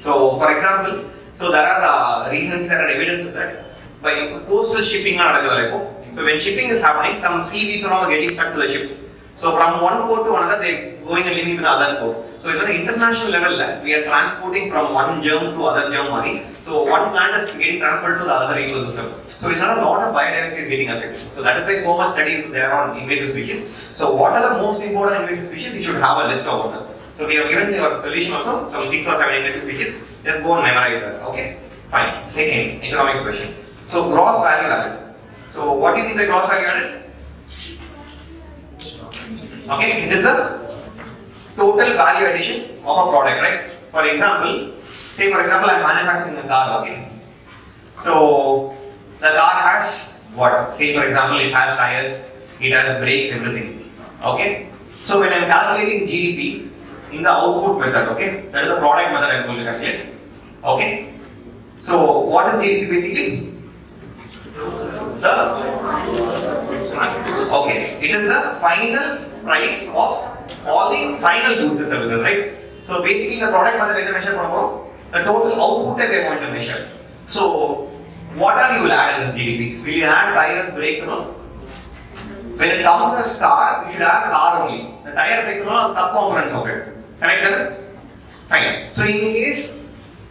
So for example, so there are evidences that by coastal shipping, so when shipping is happening, some seaweeds are all getting stuck to the ships. So from one port to another, they going and living with the other port. So it's on an international level, we are transporting from one germ to other germ money. So one plant is getting transferred to the other ecosystem. So it's not a lot of biodiversity is getting affected. So that is why so much studies there are on invasive species. So what are the most important invasive species? You should have a list of them. So we have given your solution also, some 6 or 7 invasive species. Just go and memorize that. Okay? Fine. Second, economics question. So gross value added. So what do you mean by gross value added? Okay, it is the total value addition of a product, right? For example, say for example, I am manufacturing a car, okay? So the car has what? Say for example, it has tires, it has brakes, everything. Okay? So when I am calculating GDP in the output method, okay? That is the product method I am going to calculate. Okay? So what is GDP basically? It is the final price of all the final goods and services, right? So basically the product method we measure the total output we are going to measure. So what are you will add in this GDP? Will you add tires, brakes and all? When it comes as car, you should add car only. The tire, brakes and all are sub-components of it. Correct? Fine. So in case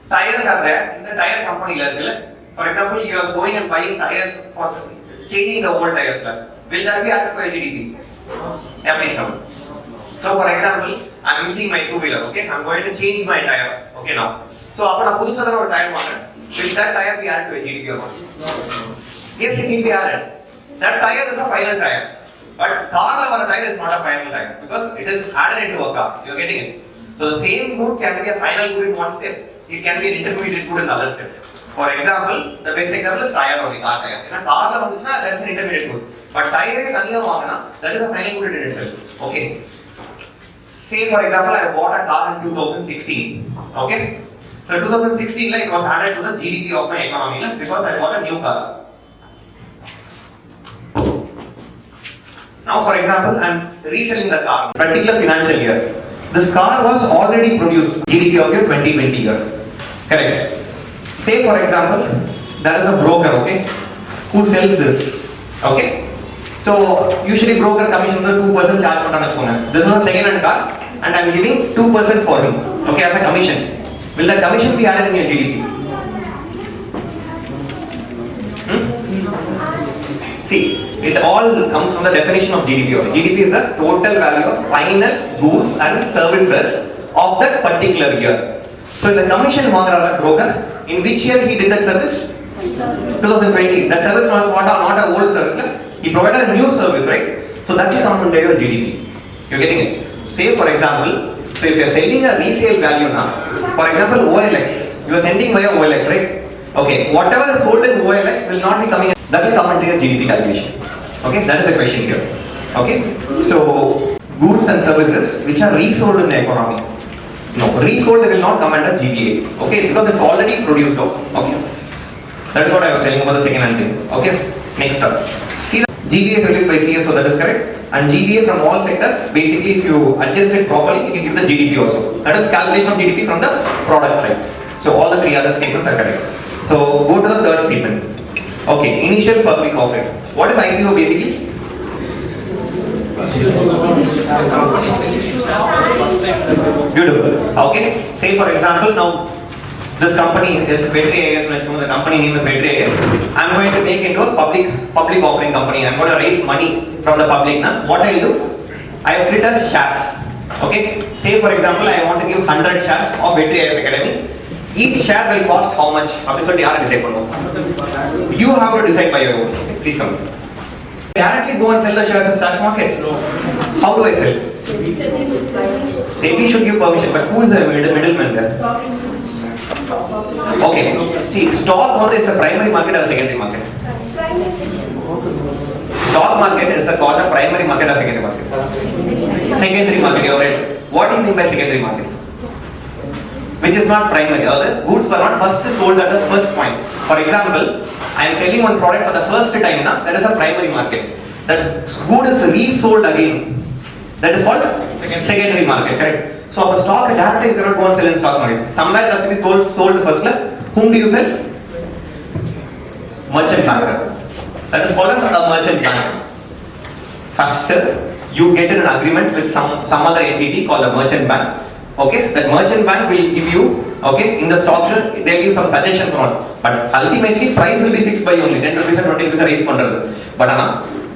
tires are there in the tire company level, for example, you are going and buying tires for changing the old tires. Will that be added for a GDP? Yeah, please come. So for example, I am using my two-wheeler, okay? I am going to change my tire, okay now. So after a full tire market, will that tire be added to a GDP or not? Yes, it will be added. That tire is a final tire. But car level tire is not a final tire because it is added into a car. You are getting it? So the same good can be a final good in one step. It can be an intermediate good in the other step. For example, the best example is tire only, car tire. In a car level, that is an intermediate good. But tire is that is a final good in itself. Okay. Say for example, I bought a car in 2016. Okay. So 2016 it was added to the GDP of my economy because I bought a new car. Now for example, I am reselling the car in a particular financial year. This car was already produced GDP of your 2020 year. Correct. Say for example, there is a broker, okay, who sells this. Okay. So usually broker commission the 2% charge on. This was a second-hand car and I am giving 2% for him. Okay, as a commission. Will the commission be added in your GDP? See, it all comes from the definition of GDP only. GDP is the total value of final goods and services of that particular year. So in the commission broker, in which year he did that service? 2020. That service was not an old service. He provided a new service, right? So that will come under your GDP. You're getting it? Say for example, so if you're selling a resale value now, for example OLX, you are sending via OLX, right? Okay, whatever is sold in OLX will not be coming, that will come under your GDP calculation. Okay, that is the question here. Okay, so goods and services which are resold in the economy. No, resold will not come under GVA. Okay, because it's already produced out. Okay, that is what I was telling about the second hand thing. Okay, next up. See the GVA is released by CS, so that is correct. And GVA from all sectors, basically if you adjust it properly, it can give the GDP also. That is calculation of GDP from the product side. So all the 3 other statements are correct. So go to the third statement. Okay, initial public offering. What is IPO basically? Beautiful. Okay. Say for example, now this company is Vetri AS, the company name is Vetri AS. I am going to make into a public offering company. I am going to raise money from the public. What I will do? I have split as shares. Okay. Say for example, I want to give 100 shares of Vetri AS Academy. Each share will cost how much? You have to decide by your own. Please come. Directly go and sell the shares in stock market. How do I sell? SEBI should give permission, but who is the middleman there? Okay. See, stock is a primary market or a secondary market? Stock market is called a primary market or secondary market? Secondary market, you are right. What do you mean by secondary market? Which is not primary. The goods were not first sold at the first point. For example, I am selling one product for the first time, that is a primary market. That good is resold again. That is called secondary market, correct? So of a stock directly you cannot go and sell in stock market. Somewhere it has to be sold first. Whom do you sell? Merchant banker. That is called as a merchant bank. First, you get in an agreement with some other entity called a merchant bank. Okay, that merchant bank will give you, okay, in the stock they will give some suggestions on, but ultimately price will be fixed by only 10 rupees or 20 rupees raise பண்றது. But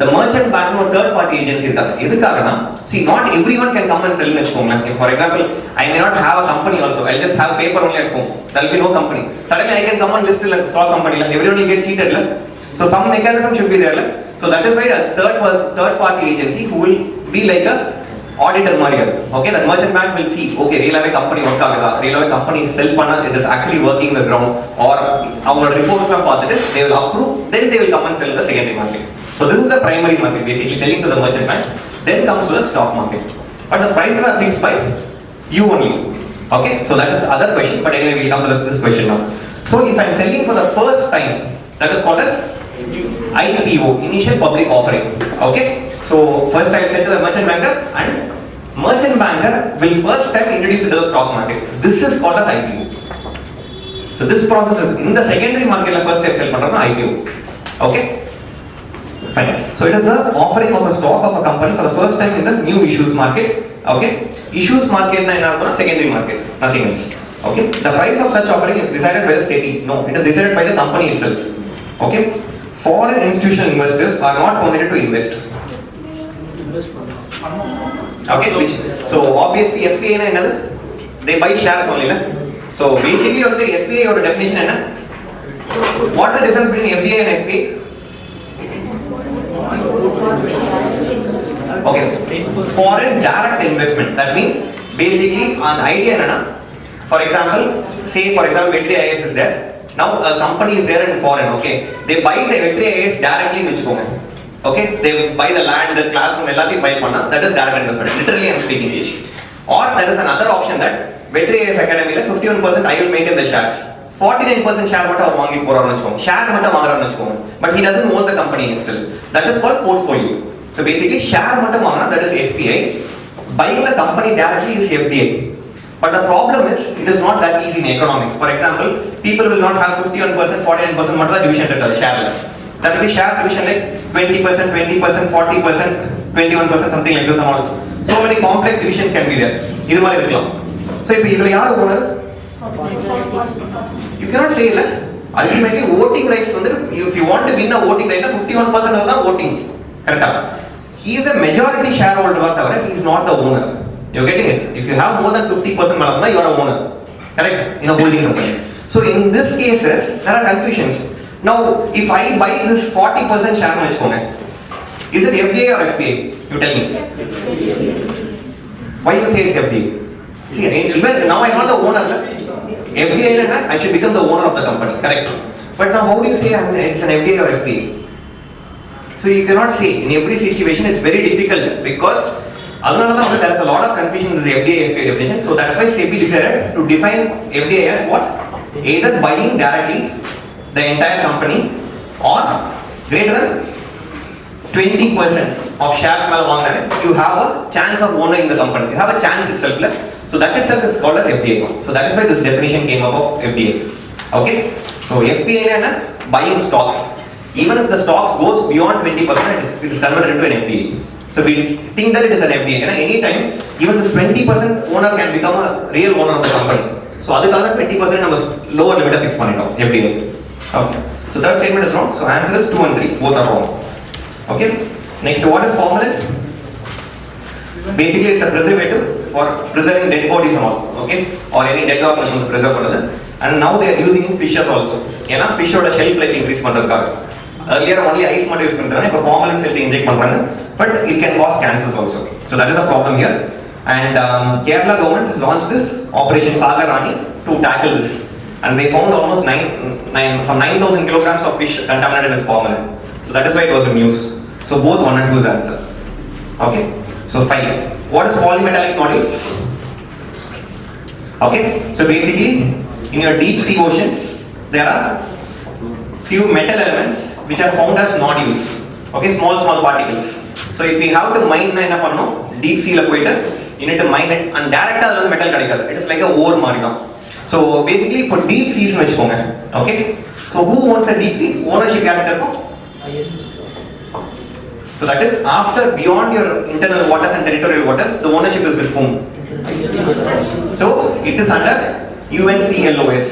the merchant bank or third party agency இருக்காங்க. எதுக்காகனா, see, not everyone can come and sell னு வெச்சுக்கோங்க. For example, I may not have a company also. I'll just have paper only at home. There will be no company. Suddenly I can come and list a stock company. Everyone will get cheated. So some mechanism should be there. So that is why a third party agency who will be like a auditor Maria. Okay, that merchant bank will see, okay, real company work agada, real company sell panna, it is actually working in the ground, or our reports la paathitu they will approve, then they will come and sell in the secondary market. So this is the primary market, basically selling to the merchant bank. Then comes to the stock market, but the prices are fixed by you only. Okay, so that is the other question, but anyway we will come to this question now. So if I am selling for the first time, that is called as IPO, initial public offering. Okay, so first I will sell to the merchant banker, and merchant banker will first time introduce it to the stock market. This is called as IPO. So this process is in the secondary market la first time sell pandradha IPO. Okay, fine. So it is the offering of a stock of a company for the first time in the new issues market. Okay, issues market na enna artham, secondary market, nothing else. Okay, the price of such offering is decided by the SEBI. No, it is decided by the company itself. Okay, foreign institutional investors are not permitted to invest. Okay, which, so obviously FPI na enna, they buy shares only la. So basically on the FPI or definition enna, what is the difference between FDI and FPI? Okay, foreign direct investment, that means basically on the idea enna, for example, say for example Vetri IAS is there. Now a company is there in foreign, okay, they buy the Vetri IAS directly nu vechukonga. Okay, they buy the land, the classroom, everything buy panna, that is direct investment. Literally I am speaking. Or there is another option that Vetri IAS Academy la 51% I will maintain the shares. 49% share மட்டும் அவர் வாங்கி போறாருன்னு வெச்சுக்கோங்க. Share மட்டும் வாங்குறாருன்னு வெச்சுக்கோங்க. But he doesn't own the company still. That is called portfolio. So basically share மட்டும் வாங்குனா, that is FPI. Buying the company directly is FDI. But the problem is, it is not that easy in economics. For example, people will not have 51%, 49% மட்டும் தான் division எடுத்தாரு ஷேர்ல. That will be share division like 20%, 20%, 40%, 21%, something like this amount. So many complex divisions can be there. இது மாதிரி இருக்கலாம். So இப்போ இதுல யார் owner? You cannot say la. Ultimately voting rights வந்து, if you want to win a voting right, 51% தான் voting. Correct? He is a majority shareholder தான் தவிர, he is not the owner. You are getting it? If you have more than 50% மேல you are a owner. Correct? In a holding company. So in this cases, there are confusions. Now, if I buy this 40% share nu vechukonga, is it FDI or FPI? You tell me. Why you say it's FDI? See, even now I am not the owner. FDI na I should become the owner of the company. Correct? But now how do you say it's an FDI or FPI? So you cannot say. In every situation it's very difficult, because there is a lot of confusion in the FDI FPI definition. So that's why SEBI decided to define FDI as what? Either buying directly the entire company, or greater than 20% of shares mala vaangana, you have a chance of owning the company. You have a chance itself. So that itself is called as FDI. So that is why this definition came up of FDI. Okay. So FPI is buying stocks. Even if the stocks goes beyond 20%, it is converted into an FDI. So we think that it is an FDI. And any time, even this 20% owner can become a real owner of the company. So adukkaga 20% நம்ம lower limit fix பண்ணிட்டோம் FDI. Okay. So third statement is wrong. So answer is 2 and 3. Both are wrong. Okay. Next, what is formalin? Basically, it's a preservative for preserving dead bodies and all. Okay. Or any dead organisms preserve பண்ணது. And now they are using in fishes also. ஏன்னா fish ஓட shelf life increase பண்றதுக்காக. Earlier only ice மட்டும் use பண்ணிட்டாங்க. இப்போ formalin சேர்த்து inject பண்றாங்க. But it can cause cancers also. So that is the problem here. And Kerala government launched this Operation Sagar Rani to tackle this. And they found almost 9,000 kilograms of fish contaminated with formalin. So that is why it was in news. So both 1 and 2 is the answer. Okay. So fine. What is polymetallic nodules? Okay. So basically, in your deep sea oceans, there are few metal elements which are found as nodules. Okay, small particles. So if we have to mine deep sea la poitu, you need to mine it and direct ah metal kadikadhu. It is like a ore mari dhaan. So basically for deep seas nu vechukonga. Okay, so who owns a deep sea? Ownership yaarkitta irukum? So that is after beyond your internal waters and territorial waters, the ownership is with whom? So it is under UNCLOS.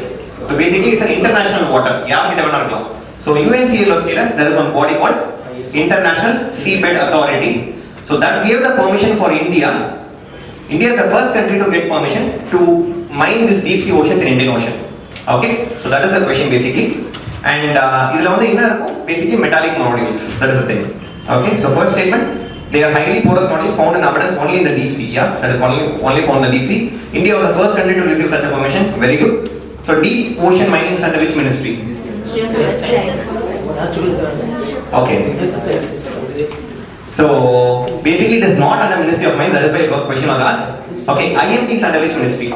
So basically it's an international water. Yaarkitta venna irukalam. So UNCLOS kila there is one body called International Seabed Authority. So that gave the permission for India. India is the first country to get permission to mine this deep sea oceans in Indian Ocean. Okay, so that is the question basically. And idhula vandu enna irukum? Basically metallic nodules. That is the thing. Okay, so first statement, they are highly porous nodules found in abundance only in the deep sea. Yeah, that is only found in the deep sea. India was the first country to receive such a permission. Very good. So deep ocean mining is under which ministry? Okay. So basically it is not under Ministry of Mines, that is why it was question was asked. Okay, IMT is under which ministry?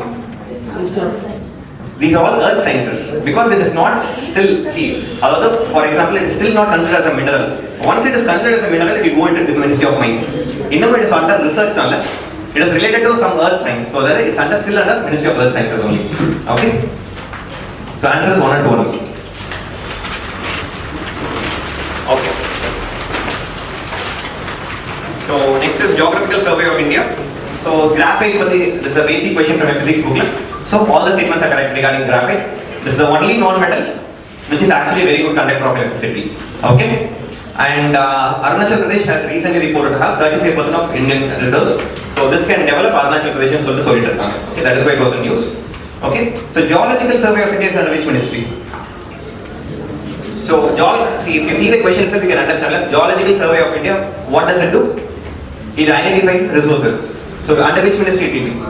These are all earth sciences because it is not still, see, although for example it is still not considered as a mineral. Once it is considered as a mineral, it will go into the Ministry of Mines. Innum it is under research nalla. It is related to some earth science, so that it is still under Ministry of Earth Sciences only. Okay, so answer is 1 and 2 only. Okay. So next is Geographical Survey of India. So graphite, this is a basic question from a physics booklet. So all the statements are correct regarding graphite. This is the only non-metal which is actually a very good conductor of electricity. Okay. And Arunachal Pradesh has recently reported to have 35% of Indian reserves. So this can develop Arunachal Pradesh and solid. Okay, that is why it was in news. Okay. So Geological Survey of India is under which ministry? So see, if you see the question itself, you can understand that Geological Survey of India, what does it do? It identifies resources. So under which ministry it will be?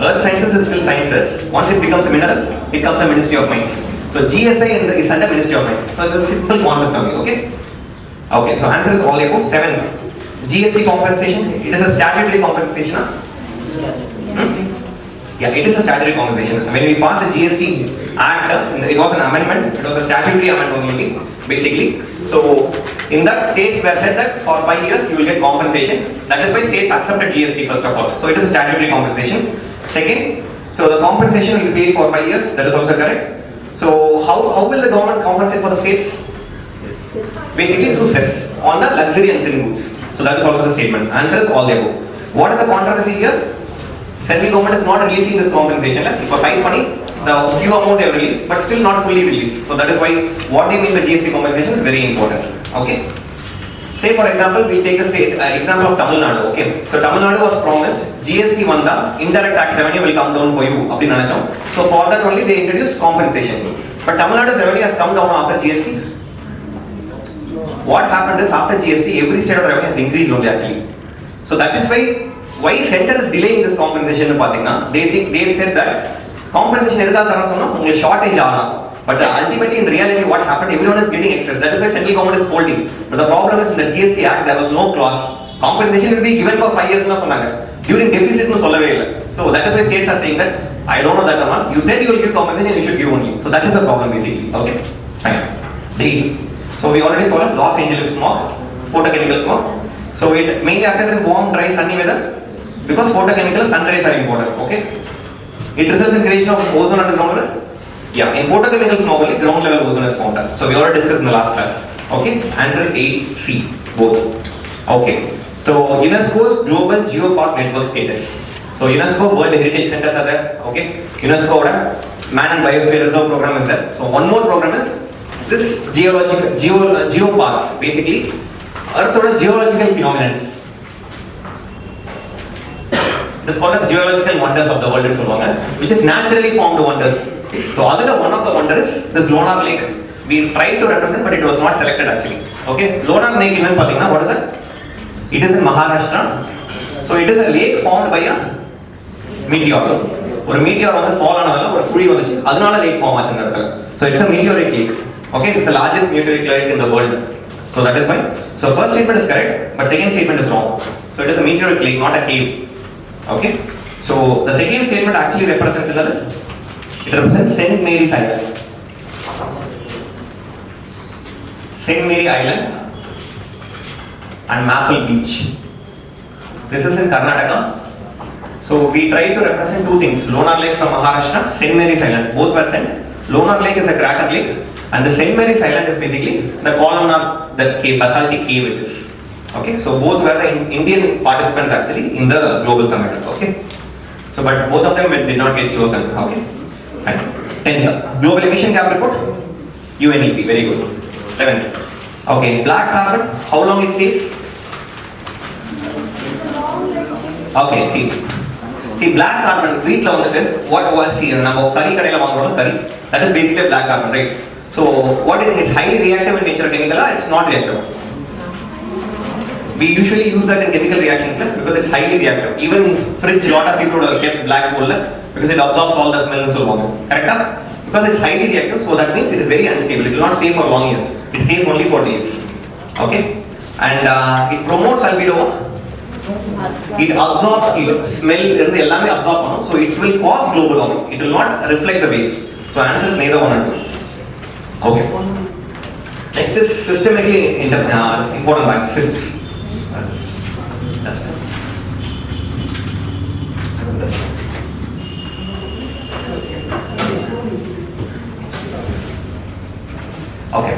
Earth sciences is still sciences. Once it becomes a mineral, it becomes a Ministry of Mines. So GSI is under Ministry of Mines. So it is a simple concept only. Okay. Okay. So answer is all above. 7th, GST compensation. It is a statutory compensation. Yeah, it is a statutory compensation. When we passed the GST Act, it was an amendment. It was a statutory amendment only, basically. So in that, states were said that for 5 years you will get compensation. That is why states accepted GST first of all. So it is a statutory compensation. Second, so the compensation will be paid for 5 years. That is also correct. So how will the government compensate for the states? Basically through cess on the luxury and sin goods. So that is also the statement. Answer is all the above. What is the controversy here? Central government is not releasing this compensation. Like for 5 money, the few amount they have released, but still not fully released. So that is why what they mean by GST compensation is very important. Okay. Say for example, we take a state example of Tamil Nadu. Okay. So Tamil Nadu was promised GST vanda indirect tax revenue will come down for you. So for that only they introduced compensation. But Tamil Nadu's revenue has come down after GST. What happened is after GST, every state of revenue has increased only actually. So that is why center is delaying this compensation. They said that compensation is shortage. But ultimately in reality what happened, everyone is getting excess. That is why central government is holding. But the problem is in the GST Act there was no clause. Compensation will be given for 5 years. During deficit so that is why states are saying that I don't know that amount. You said you will give compensation, you should give only. So that is the problem basically. Okay, fine. See, so we already saw Los Angeles smog, photochemical smog. So it mainly occurs in warm, dry, sunny weather because photochemical sun rays are important. Okay, it results in creation of ozone underground level. Yeah, in photochemical smog only ground level ozone is found. So we already discussed in the last class. Okay, answer is A, C, both. Okay, so UNESCO's Global Geopark Network status. So UNESCO World Heritage Centers are there. Okay, UNESCO Man and Biosphere Reserve program is there. So one more program is this geoparks, basically Earth geological phenomena. It is called as geological wonders of the world, which is naturally formed wonders. So one of the wonders is this Lonar Lake. We tried to represent, but it was not selected actually. Okay, Lonar Lake even what is that? It is in Maharashtra. So it is a lake formed by a meteor. Or meteor fall on a lake form. So it's a meteoric lake. Okay, it's the largest meteoric lake in the world. So that is why. So first statement is correct, but second statement is wrong. So it is a meteoric lake, not a cave. Okay. So the second statement actually represents another. It represents St. Mary's Island. St. Mary Island and Maple Beach. This is in Karnataka. So we tried to represent two things. Lonar Lake from Maharashtra, St. Mary's Island. Both were sent. Lonar Lake is a crater lake, and the St. Mary's Island is basically the columnar, the cave, basaltic cave it is. Okay, so both were the Indian participants actually in the global summit. Okay, so but both of them did not get chosen. Okay, and 10th global emission gap report, UNEP, very good. 11th. Okay, black carbon, how long it stays? Okay, see black carbon wheat la vandu what was see நம்ம கறி கடையில வாங்குறோம் கறி, that is basically black carbon, right? So what is it? It's highly reactive in nature chemical, it's not reactive. We usually use that in chemical reactions because it's highly reactive. Even in fridge lot of people would have kept black bowl because it absorbs all the smell and so on, correct? Because it's highly reactive, so that means it is very unstable. It will not stay for long years, it stays only for days. Okay, and it promotes albedo. It absorbs heat, smell irundhu ellame absorb panum, so it will cause global warming. It will not reflect the waves. So answer is neither one or two. Okay, next is systemically important banks, SIBs. That's it. Okay.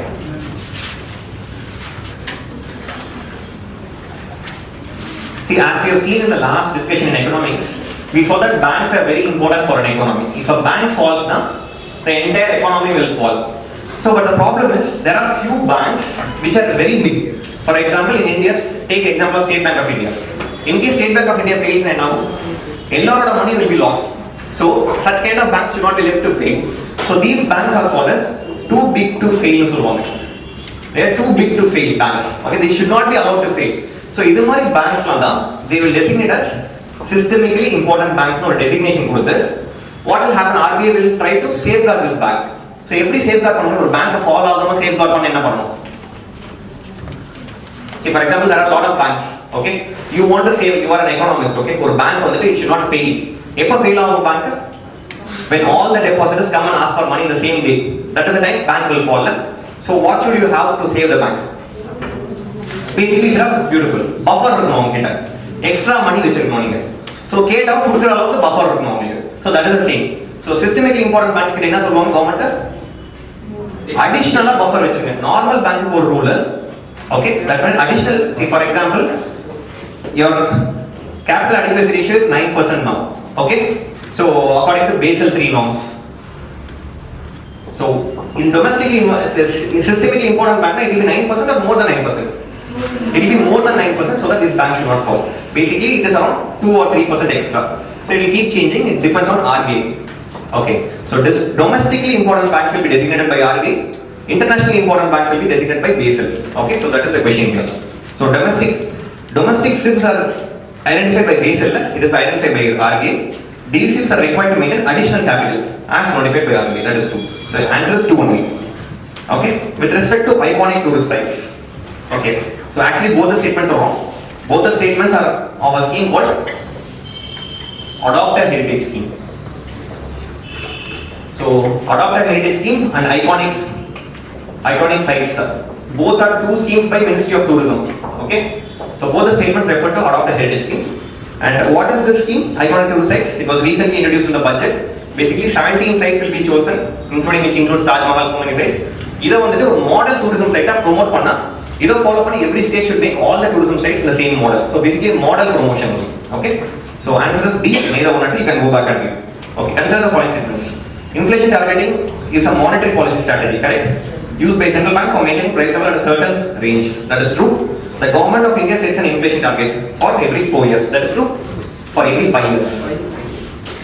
See, as we have seen in the last discussion in economics, we saw that banks are very important for an economy. If a bank falls down, the entire economy will fall. So, but the problem is, there are few banks which are very big. For example, in India, take example of State Bank of India. In case State Bank of India fails right now, all money will be lost. So, such kind of banks should not be left to fail. So, these banks are called as too big to fail. They are too big to fail banks. Okay, they should not be allowed to fail. So, this mari banks they will designate as systemically important banks or designation. What will happen? RBI will try to safeguard this bank. So, every safeguard a bank fall safeguard See, for example, there are a lot of banks. Okay, you want to save. You are an economist. Okay, or bank it should not fail. Epa fail a bank when all the depositors come and ask for money in the same day. That is the time bank will fall. So, what should you have to save the bank? Basically, you have beautiful buffer extra money which you have. So, buffer. So, that is the same. So, systemically important banks government additional buffer normal bank rule. Okay, that means additional. See, for example, your capital adequacy ratio is 9% now. Okay, so according to Basel III norms. So, in domestically systemically important bank, it will be 9% or more than 9%. It will be more than 9% so that this bank should not fall. Basically, it is around 2 or 3% extra. So, it will keep changing. It depends on RBI. Okay, so this domestically important banks will be designated by RBI. Internationally important banks will be designated by Basel. Okay, so that is the question here. So, domestic SIBs are identified by Basel. It is identified by RBI. These SIBs are required to maintain additional capital as notified by RBI. That is 2. So, the answer is 2 only. Okay, with respect to iconic tourist sites. Okay, so actually both the statements are wrong. Both the statements are of a scheme called Adopt a Heritage Scheme. So, Adopt a Heritage Scheme and iconic sites. Both are two schemes by Ministry of Tourism. Okay, so both the statements refer to Adopt a Heritage Scheme. And what is this scheme? Iconic tourist sites. It was recently introduced in the budget. Basically, 17 sites will be chosen, including which includes Taj Mahal, so many sites. Either one a model tourism site promote panna. Either follow panna, every state should make all the tourism sites in the same model. So basically, model promotion. Okay. So answer is D. Neither one or two. You can go back and read. Okay. Consider the following statements. Inflation targeting is a monetary policy strategy, correct? Used by central banks for maintaining price level at a certain range. That is true. The government of India sets an inflation target for every 4 years. That is true. For every 5 years.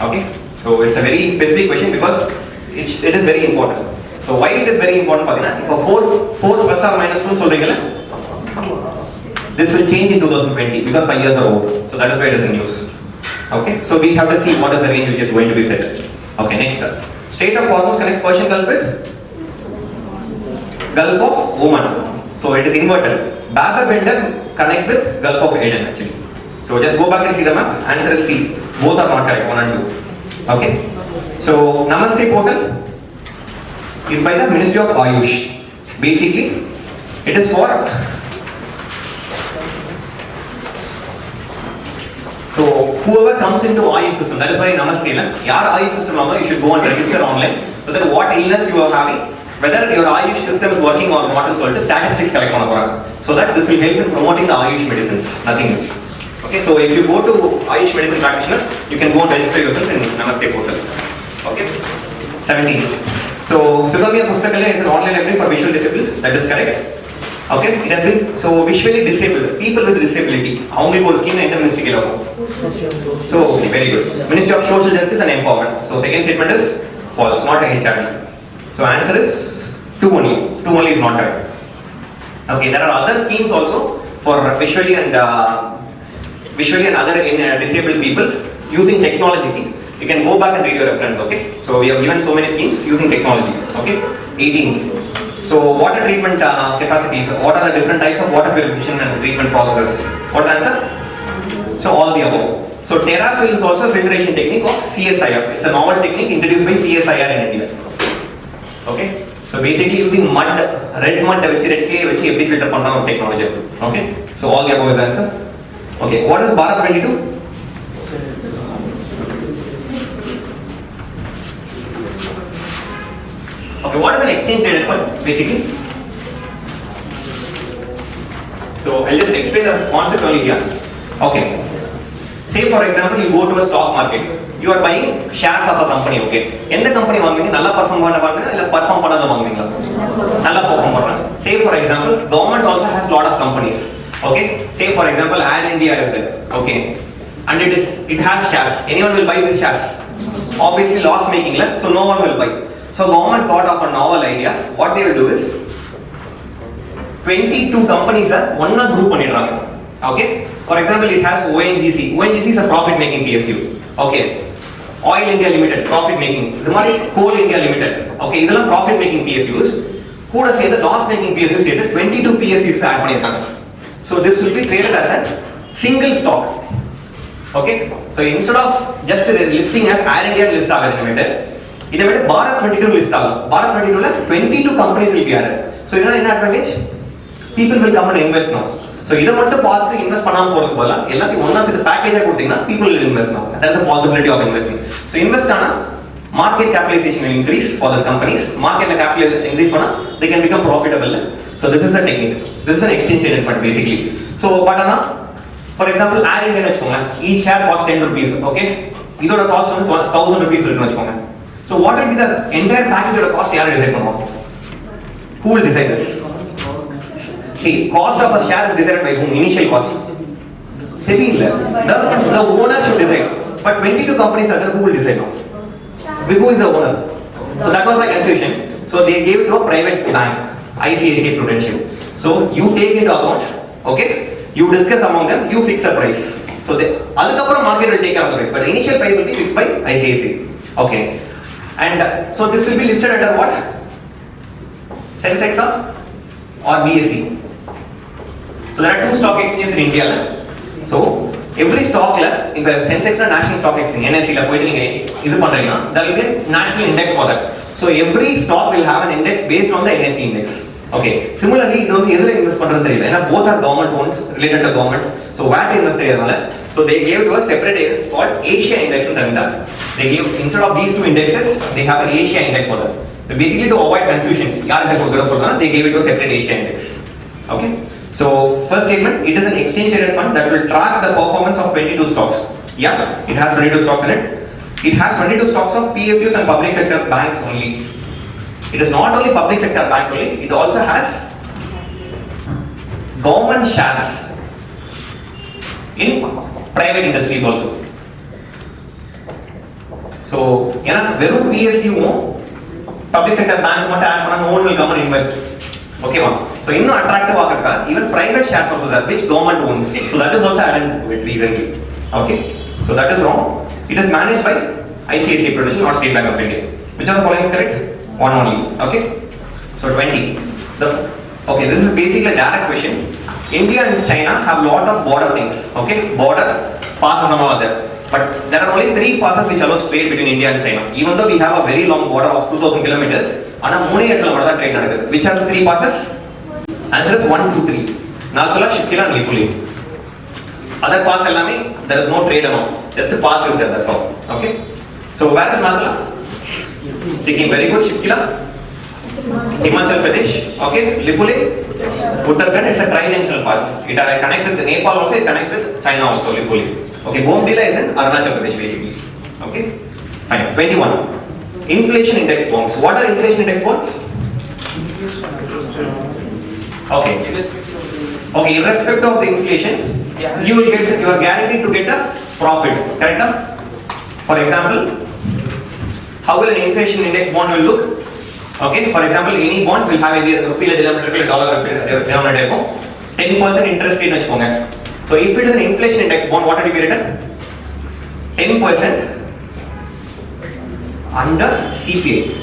Okay. So it's a very specific question because it is very important. So why it is very important? For 4 plus or minus 2, this will change in 2020 because 5 years are over. So that is why it is in news. Okay. So we have to see what is the range which is going to be set. Okay. Next. Strait of Hormuz connects Persian Gulf with Gulf of Oman. So it is inverted. Bab el-Mandeb connects with Gulf of Aden actually. So just go back and see the map. Answer is C. Both are not correct, 1 and 2. Okay. So Namaste portal is by the Ministry of Ayush. Basically, it is for whoever comes into Ayush system, that is why Namaste, yaar Ayush system you should go and register online, so that what illness you are having, whether your Ayush system is working or not, and so statistics collect on, so that this will help in promoting the Ayush medicines, nothing else. Okay, so if you go to Ayush medicine practitioner, you can go and register yourself in Namaste portal. Okay, 17. So Sugamya Pustakalaya is an online library for visual disabled, that is correct. Okay, it has been, so visually disabled, people with disability, avungalukku or scheme endha ministry ku lagu. So very good. Ministry of Social Justice and Empowerment. So second statement is false, not a HRD. So answer is 2 only. 2 only is not correct. Okay, there are other schemes also for visually and other disabled people using technology. You can go back and read your reference. Okay, so we have given so many schemes using technology. Okay, 18th. So water treatment capacities, what are the different types of water purification and treatment processes? What is the answer? So all the above. So TerraFill is also a filtration technique of CSIR. It's a novel technique introduced by CSIR in India. Okay, so basically using mud, red mud which every filter pandra technology. Okay, so all the above is the answer. Okay, what is Bharat 22? Okay, what is an exchange traded fund basically? So I'll just explain the concept only here. Okay, say for example you go to a stock market, you are buying shares of a company. Okay, எந்த company வாங்குவீங்க? நல்லா perform பண்ணுவாங்க இல்ல perform பண்ணாத வாங்குவீங்களா? நல்லா perform பண்றாங்க. Say for example government also has lot of companies. Okay, say for example Air India is there. Okay, and it has shares. Anyone will buy these shares? Obviously loss making, so no one will buy. So government thought of a novel idea. What they will do is 22 companies are one group பண்ணிடுறாங்க. Okay, for example it has ONGC. ONGC is a profit making PSU. Okay, Oil India Limited profit making. இது மாதிரி Coal India Limited. Okay, இதெல்லாம் profit making PSUs. கூட சேர்ந்து loss making PSUs சேர்த்து 22 PSUs add பண்ணிருக்காங்க. So this will be created as a single stock. Okay, so instead of just listing as Air India list ஆகுது limit, இதை விட Bharat 22 list ஆகும். Bharat 22 ல 22 companies will be added. So இதனால என்ன advantage? People will come and invest now. So இதை மட்டும் பார்த்து இன்வெஸ்ட் பண்ணாம போறதுக்கு பதிலா எல்லாத்தையும் ஒண்ணா சேர்த்து பேக்கேஜா கொடுத்தீங்கன்னா people will invest now. That is the possibility of investing. So invest ஆனா market capitalization will increase for these companies. Market capital increase பண்ணா they can become profitable. So this is the technique. This is an exchange traded fund basically. So but ஆனா for example Air India வெச்சுக்கோங்க, each share cost 10 rupees. Okay, இதோட cost வந்து 1000 rupees இருக்குன்னு வெச்சுக்கோங்க. So what will be the entire package of the cost? யார் decide பண்ணுவாங்க? Who will decide this? See, cost of a share is decided by whom? Initial cost. SEBI illa. The owner should decide. But 22 companies are there, who will decide now? Who is the owner? So that was the confusion. So they gave it to a private bank, ICICI Prudential. So you take into account, okay? You discuss among them, you fix a price. So adukapram market will take care of the price, but the initial price will be fixed by ICICI. Okay. And so this will be listed under what? Sensex or BSE. So there are 2 stock exchanges in India. So every stock in the Sensex and National Stock Exchange NSE la poitu neenga idu pandreenga, there will be a national index for that. So every stock will have an index based on the NSE index. Okay, similarly idu vandu edhula invest pandradhu theriyala, ena both are government owned, related to government. So where to invest theriyadala, so they gave to a separate index called Asia index in Tamil. They gave, instead of these 2 indexes, they have an Asia index for that. So basically to avoid confusions, they gave it to a separate Asia index. Okay, so first statement, it is an exchange traded fund that will track the performance of 22 stocks. Yeah, it has 22 stocks in it. It has 22 stocks of PSUs and public sector banks only. It is not only public sector banks only, it also has government shares in private industries also. So ஏன்னா வெறும் PSU public sector bank மட்டும் add பண்ணா no one will come and invest. Okay va, so இன்னும் attractive ஆகறதுக்கு even private shares also there which government owns, so that is also added with recently. Okay, so that is wrong. It is managed by ICICI Prudential, not State Bank of India. Which of the following is correct? One only. Okay, so 20. Okay, this is basically a direct question. India and China have lot of border things. Okay, border passes and all there. But there are only 3 passes which allows trade between India and China. Even though we have a very long border of 2000 kilometers, ana 3 இடத்துல மட்டும் தான் trade நடக்குது. Which are the 3 passes? Answer is 1, 2, 3. Nalkula, Shikila and Lipuli. Other pass ellame there is no trade amount. Just to pass is there, that's all. Okay. So where is Matala? Sikkim, very good. Shipkila? Himachal Pradesh. Okay. Lipule? Uttarakhand, it's a tri-dimensional pass. It connects with Nepal also, it connects with China also, Lipule. Okay. Bomdila is in Arunachal Pradesh basically. Okay. Fine. 21. Inflation index bonds. What are inflation index bonds? Okay. Okay, irrespective of the inflation, you are guaranteed to get a profit. Correct? For example, how will an inflation index bond will look? Okay, for example, any bond will have either rupee denominator dollar denominator 10% interest rate vechkonga. So if it is an inflation index bond, what will be written? 10% under CPI.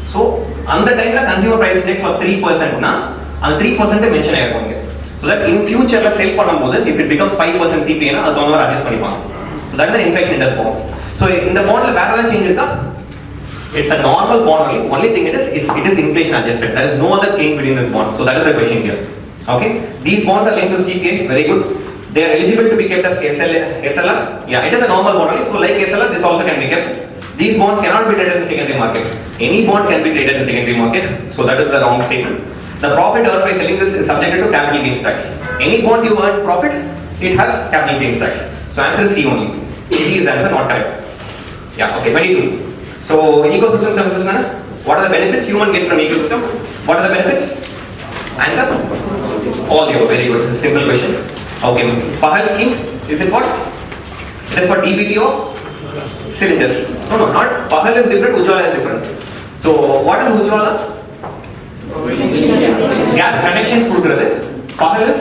So on the time la consumer price index for 3% na, and 3% mention aayirukku. So that in future la sell பண்ணும்போது if it becomes 5% CPI na அது ஒவ்வொரு adjust பண்ணிப்பாங்க. So that is an inflation index bond. So in the bond la வேற ஏதாவது change இருக்கா? It's a normal bond only. Only thing it is inflation adjusted. There is no other change between this bond. So that is the question here. Okay? These bonds are linked to CPI. Very good. They are eligible to be kept as SLR. Yeah, it is a normal bond only. So like SLR, this also can be kept. These bonds cannot be traded in secondary market. Any bond can be traded in secondary market. So that is the wrong statement. The profit earned by selling this is subjected to capital gains tax. Any bond you earn profit, it has capital gains tax. So answer is C only. C is answer, not correct. Yeah, okay, 22. So ecosystem services, what are the benefits human get from ecosystem? What are the benefits? Answer? All the very good. It's a simple question. Okay, Pahal scheme, is it what? It is for DBT of cylinders. No, not Pahal is different, Ujjwala is different. So what is Ujjwala? Gas connections கொடுக்கிறது. Pahal is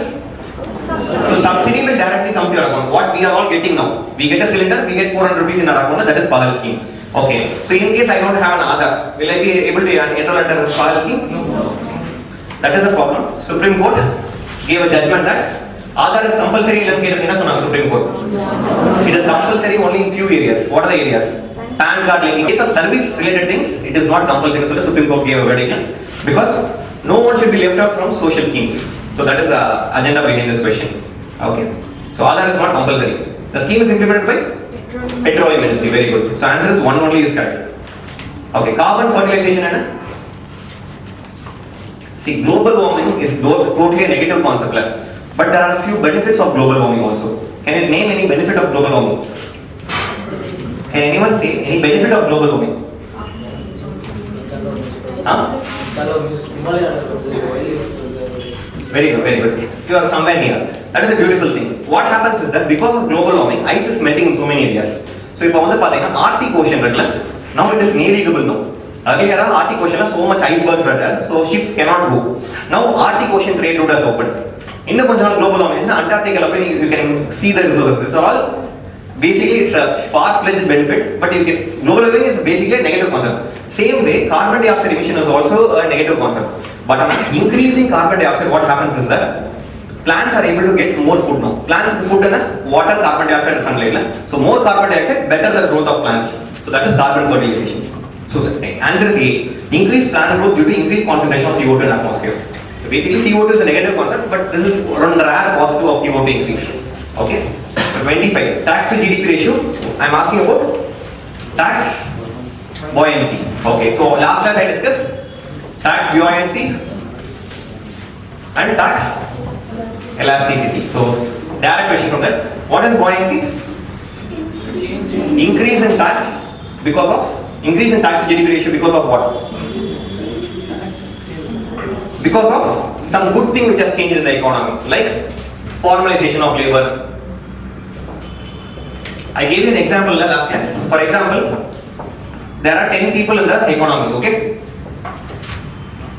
so subsidy will directly come to your account. What we are all getting now, we get a cylinder, we get 400 rupees in our account. That is Pahal scheme. Okay. So in case I don't have an Aadhaar, will I be able to enroll under Pahal scheme? No. That is the problem. Supreme Court gave a judgment that Aadhaar is compulsory. Supreme Court. It is compulsory only in few areas. What are the areas? PAN card linking. In case of service related things, it is not compulsory. So the Supreme Court gave a verdict because no one should be left out from social schemes. So that is the agenda behind this question. Okay. So Aadhaar is not compulsory. The scheme is implemented by Petroleum Ministry. Very good. So answer is 1 only is correct. Okay. Carbon fertilization and see, global warming is totally a negative concept, but there are a few benefits of global warming also. Can you name any benefit of global warming? Can anyone say any benefit of global warming? Huh? Very good, very good. You are somewhere near. That is a beautiful thing. What happens is that because of global warming, ice is melting in so many areas. So if you see Arctic Ocean, now it is navigable now. Earlier, Arctic Ocean, so much icebergs were there, so ships cannot go. Now Arctic Ocean trade route has opened. In the global warming, Antarctica, you can see the resources. These are all basically it's a far-fetched benefit, but you get global warming is basically a negative concept. Same way, carbon dioxide emission is also a negative concept. But on increasing carbon dioxide, what happens is that plants are able to get more food now. Plants food and water, carbon dioxide, and sunlight. So more carbon dioxide, better the growth of plants. So that is carbon fertilization. So answer is A. Increased plant growth due to increased concentration of CO2 in atmosphere. So basically CO2 is a negative concept, but this is one rare positive of CO2 increase. Okay. So 25. Tax to GDP ratio. I am asking about tax buoyancy. Okay. So last class I discussed tax buoyancy and tax elasticity. So direct question from that. What is buoyancy? Increase in tax because of increase in tax to GDP ratio because of what? Because of some good thing which has changed in the economy, like formalization of labor. I gave you an example in the last class. For example, there are 10 people in the economy, okay?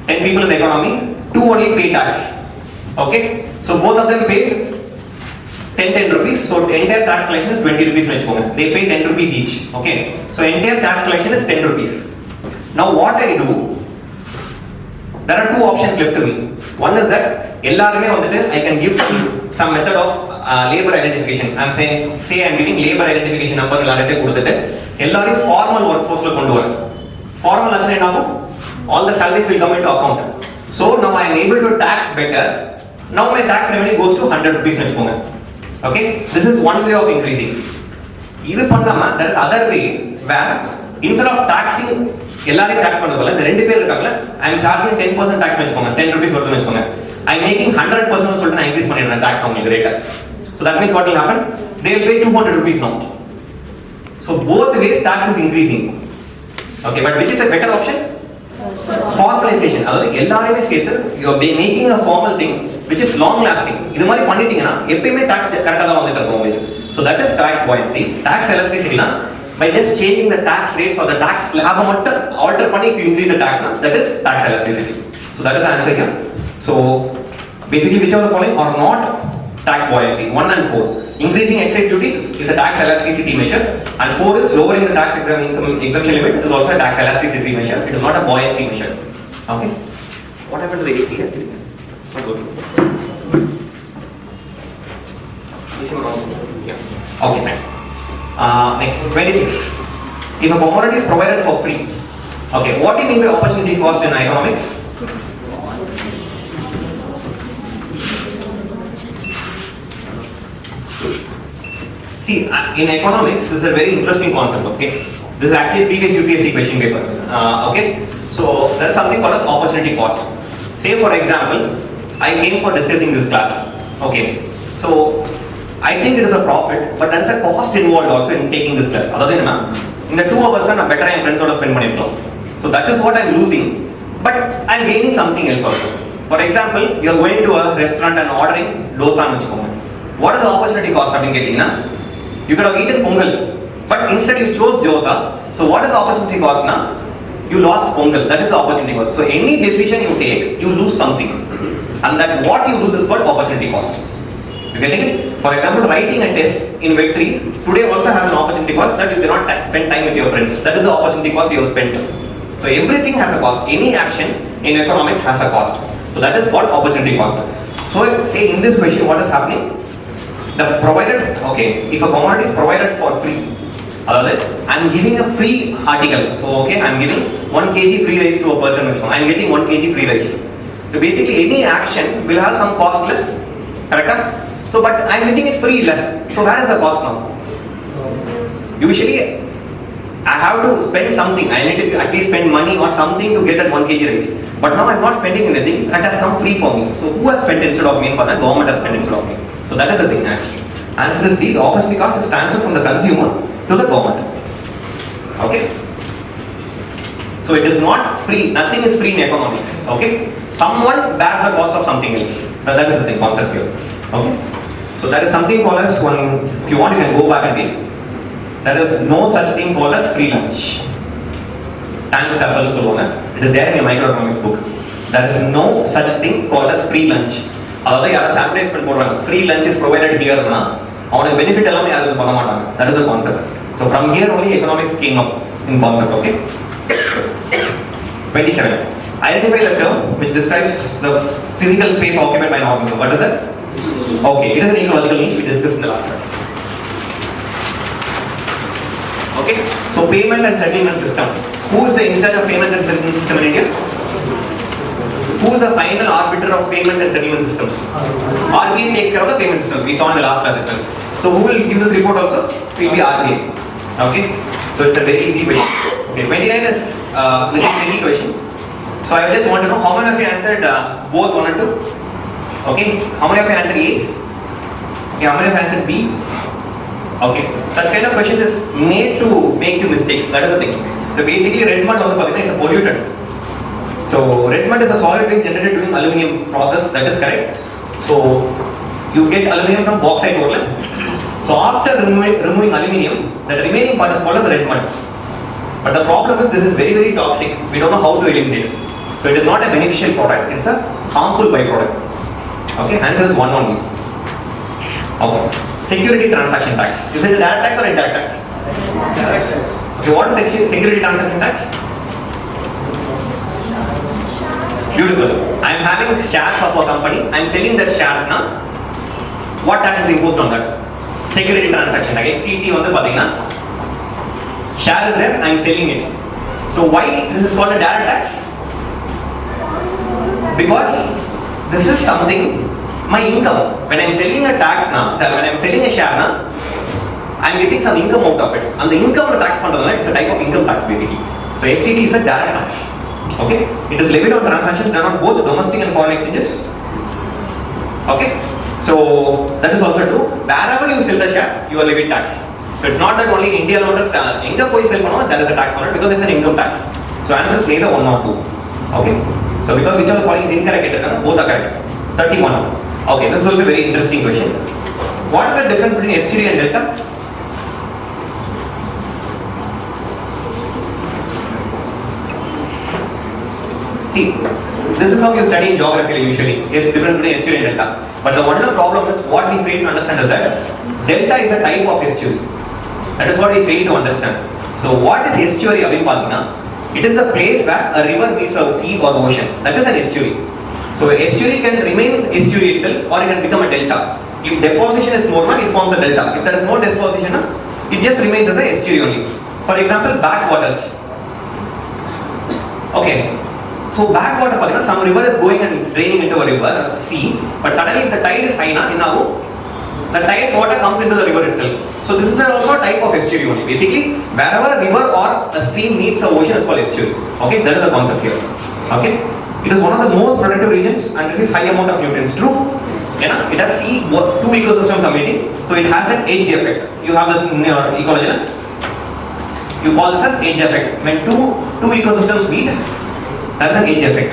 10 people in the economy, 2 only pay tax, okay? So both of them paid 10 rupees, so entire tax collection is 20 rupees. They pay 10 rupees each, okay? So entire tax collection is 10 rupees. Now what I do, there are two options left to me. One is that I can give some method of labor identification. I am saying, say I am giving labor identification number, formal workforce. Formal, all the salaries will come into account. So now I am able to tax better. Now my tax revenue goes to 100 rupees. Okay, this is one way of increasing. இது பண்ணாம there is other way where instead of taxing எல்லாரையும் tax பண்றது போல இந்த ரெண்டு பேர் இருக்காங்கல I am charging 10% tax வெச்சுக்கோங்க 10 rupees வருதுன்னு வெச்சுக்கோங்க I am making 100% சொல்லிட்டு நான் இன்கிரீஸ் பண்ணிடுறேன் tax உங்களுக்கு rate. So that means what will happen? They will pay 200 rupees now. So both ways tax is increasing. Okay, but which is a better option? Formalization. அதாவது எல்லாரையுமே சேர்த்து you are making a formal thing which is long lasting. இது மாதிரி பண்ணிட்டீங்கன்னா எப்பவுமே tax கரெக்ட்டா தான் வந்துட்டு இருக்கும் உங்களுக்கு. So that is tax buoyancy. Tax elasticity na by just changing the tax rates or the tax slab மட்டும் alter பண்ணி if you increase the tax na that is tax elasticity. So that is the answer here. So basically which of the following are not tax buoyancy? 1 and 4. Increasing excise duty is a tax elasticity measure and 4 is lowering the tax exemption limit is also a tax elasticity measure. It is not a buoyancy measure. Okay. What happened to the AC actually? It's not good. Yeah. Okay, fine. Next, 26. If a commodity is provided for free, okay, what do you mean by opportunity cost in economics? See, in economics, this is a very interesting concept, okay? This is actually a previous UPSC question paper, okay? So, there is something called as opportunity cost. Say for example, I came for discussing this class, okay? So, I think it is a profit, but there is a cost involved also in taking this class. Other than that, in the 2 hours, I am better and friends spend money flow. So, that is what I am losing, but I am gaining something else also. For example, you are going to a restaurant and ordering dosa. What is the opportunity cost of getting? You could have eaten pongal, but instead you chose dosa. So what is the opportunity cost now? You lost pongal. That is the opportunity cost. So any decision you take, you lose something, and that what you lose is called opportunity cost. You getting it? For example, writing a test in Victory today also has an opportunity cost that you cannot spend time with your friends. That is the opportunity cost you have spent. So everything has a cost. Any action in economics has a cost. So that is called opportunity cost. So say in this question, what is happening? The provided, okay, if a commodity is provided for free, I am giving a free article. So okay, I am giving 1 kg free rice to a person. I am getting 1 kg free rice. So basically any action will have some cost left, correct? So but I am getting it free left. So where is the cost now? Usually I have to spend something. I need to at least spend money or something to get that 1 kg rice. But now I am not spending anything. That has come free for me. So who has spent instead of me? For that government has spent instead of me. So that is the thing actually. Answer is D. The opportunity cost is transferred from the consumer to the government. Okay. So it is not free. Nothing is free in economics. Okay. Someone bears the cost of something else. So that is the thing, concept here. Okay. So that is something called as one. If you want, you can go back again. There is no such thing called as free lunch. Thanks, Kafal Solonas. It is there in your microeconomics book. There is no such thing called as free lunch. அதாவது யாராச்சும் advertisement போடுறாங்க free lunch is provided ஹியர்னா அவனுக்கு benefit எல்லாமே யாரும் இது பண்ண மாட்டாங்க. That is the concept. So from here only economics came up in concept. Okay. 27. Identify the term which describes the physical space occupied by an organism. What is that? Okay, it is an ecological niche we discussed in the last class. Okay, so payment and settlement system. Who is the in charge of payment and settlement system in India? Who is the final arbiter of payment and settlement systems? RBI takes care of the payment system. We saw in the last class itself. So who will give this report also? It will be RBI. Okay. So it's a very easy question. Okay. 29 is an easy question. So I just want to know how many of you answered both 1 and 2. Okay. How many of you answered A? Okay. How many of you answered B? Okay. Such kind of questions is made to make you mistakes. That is the thing. So basically, red mud on the is a pollutant. So red mud is a solid waste generated during aluminium process. That is correct. So you get aluminium from bauxite ore. So after removing aluminium, the remaining part is called as red mud. But the problem is this is very very toxic. We don't know how to eliminate it. So it is not a beneficial product. It's a harmful byproduct. Okay. Answer is 1 only. Okay. Security transaction tax. Is it a direct tax or indirect tax? Direct tax. Okay. What is security transaction tax? Beautiful. I am having shares of a company. I am selling that shares now. What tax is imposed on that? Security transaction tax. STT வந்து பாத்தீங்கன்னா share is there. I am selling it. So why this is called a direct tax? Because this is something my income. When I am selling a tax now, when I am selling a share now, I'm getting some income out of it. And the income tax பண்றதுனால it's a type of income tax basically. So STT is a direct tax. Okay, it is levied on transactions done on both domestic and foreign exchanges. Okay, so that is also true. Wherever you sell the share, you are levied tax. So it's not that only in India alone, எங்க போய் sell பண்ணோம் there is a tax on it because it's an income tax. So answer is neither 1 or 2. Okay, so because whichever following is incorrect, both are correct. 31. Okay, this is also a very interesting question. What is the difference between estuary and delta? See, this is how you study in geography usually. It's different between estuary and delta. But the one problem is what we fail to understand is that delta is a type of estuary. That is what we fail to understand. So what is estuary? It is the place where a river meets a sea or ocean. That is an estuary. So estuary can remain estuary itself or it can become a delta. If deposition is more, it forms a delta. If there is no deposition, it just remains as a estuary only. For example, backwaters. Okay. So backwater, some river is going and draining into a river, sea, but suddenly if the tide is high, the tide water comes into the river itself. So this is also a type of estuary only. Basically, wherever a river or a stream meets the ocean is called estuary. Okay, that is the concept here. Okay, it is one of the most productive regions and receives high amount of nutrients. True? Yeah, it has two ecosystems are meeting, so it has an edge effect. You have this in your ecology. You call this as edge effect. When two ecosystems meet, that is an edge effect.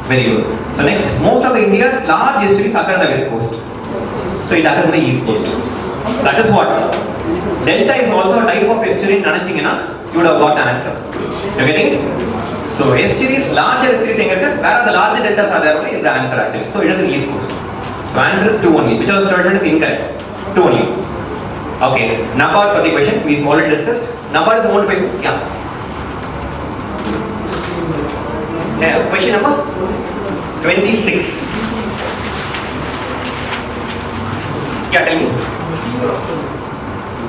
Very good. So next, most of the India's large estuaries occur on the west coast. So it occurs on the east coast. That is what. Delta is also a type of estuary. You would have got the answer. You getting it? So estuaries, larger estuaries, where are the larger deltas are there only is the answer actually. So it is in east coast. So answer is 2 only. Which was statement is incorrect. 2 only. Okay. NABARD for the question we already discussed. NABARD is owned by who? Yeah. Yeah. Question number 26. Yeah, tell me.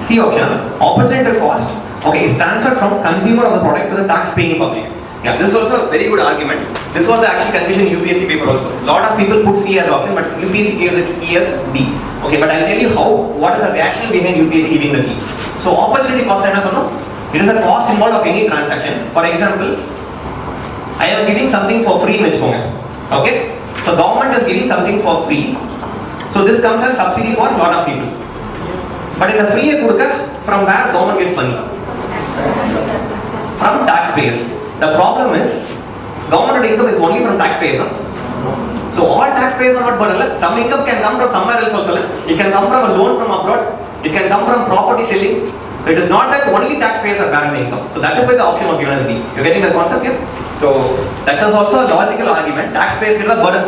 C option. Opportunity cost. Okay, is transferred from consumer of the product to the tax-paying public. Yeah, this is also a very good argument. This was the actual confusion UPSC paper also. Lot of people put C as option, but UPSC gave the key as D. Okay, but I'll tell you what is the reaction behind UPSC giving the key. So opportunity cost, it is a cost involved of any transaction. For example, I am giving something for free, okay? So government is giving something for free. So this comes as subsidy for a lot of people. But in the free from where government gets money? From taxpayers. The problem is government income is only from taxpayers. So all taxpayers are not burdened. Some income can come from somewhere else also. It can come from a loan from abroad. It can come from property selling. So it is not that only taxpayers are bearing the income. So that is why the option was given as D. You're getting the concept here? So that is also a logical argument. Taxpayers get the burden,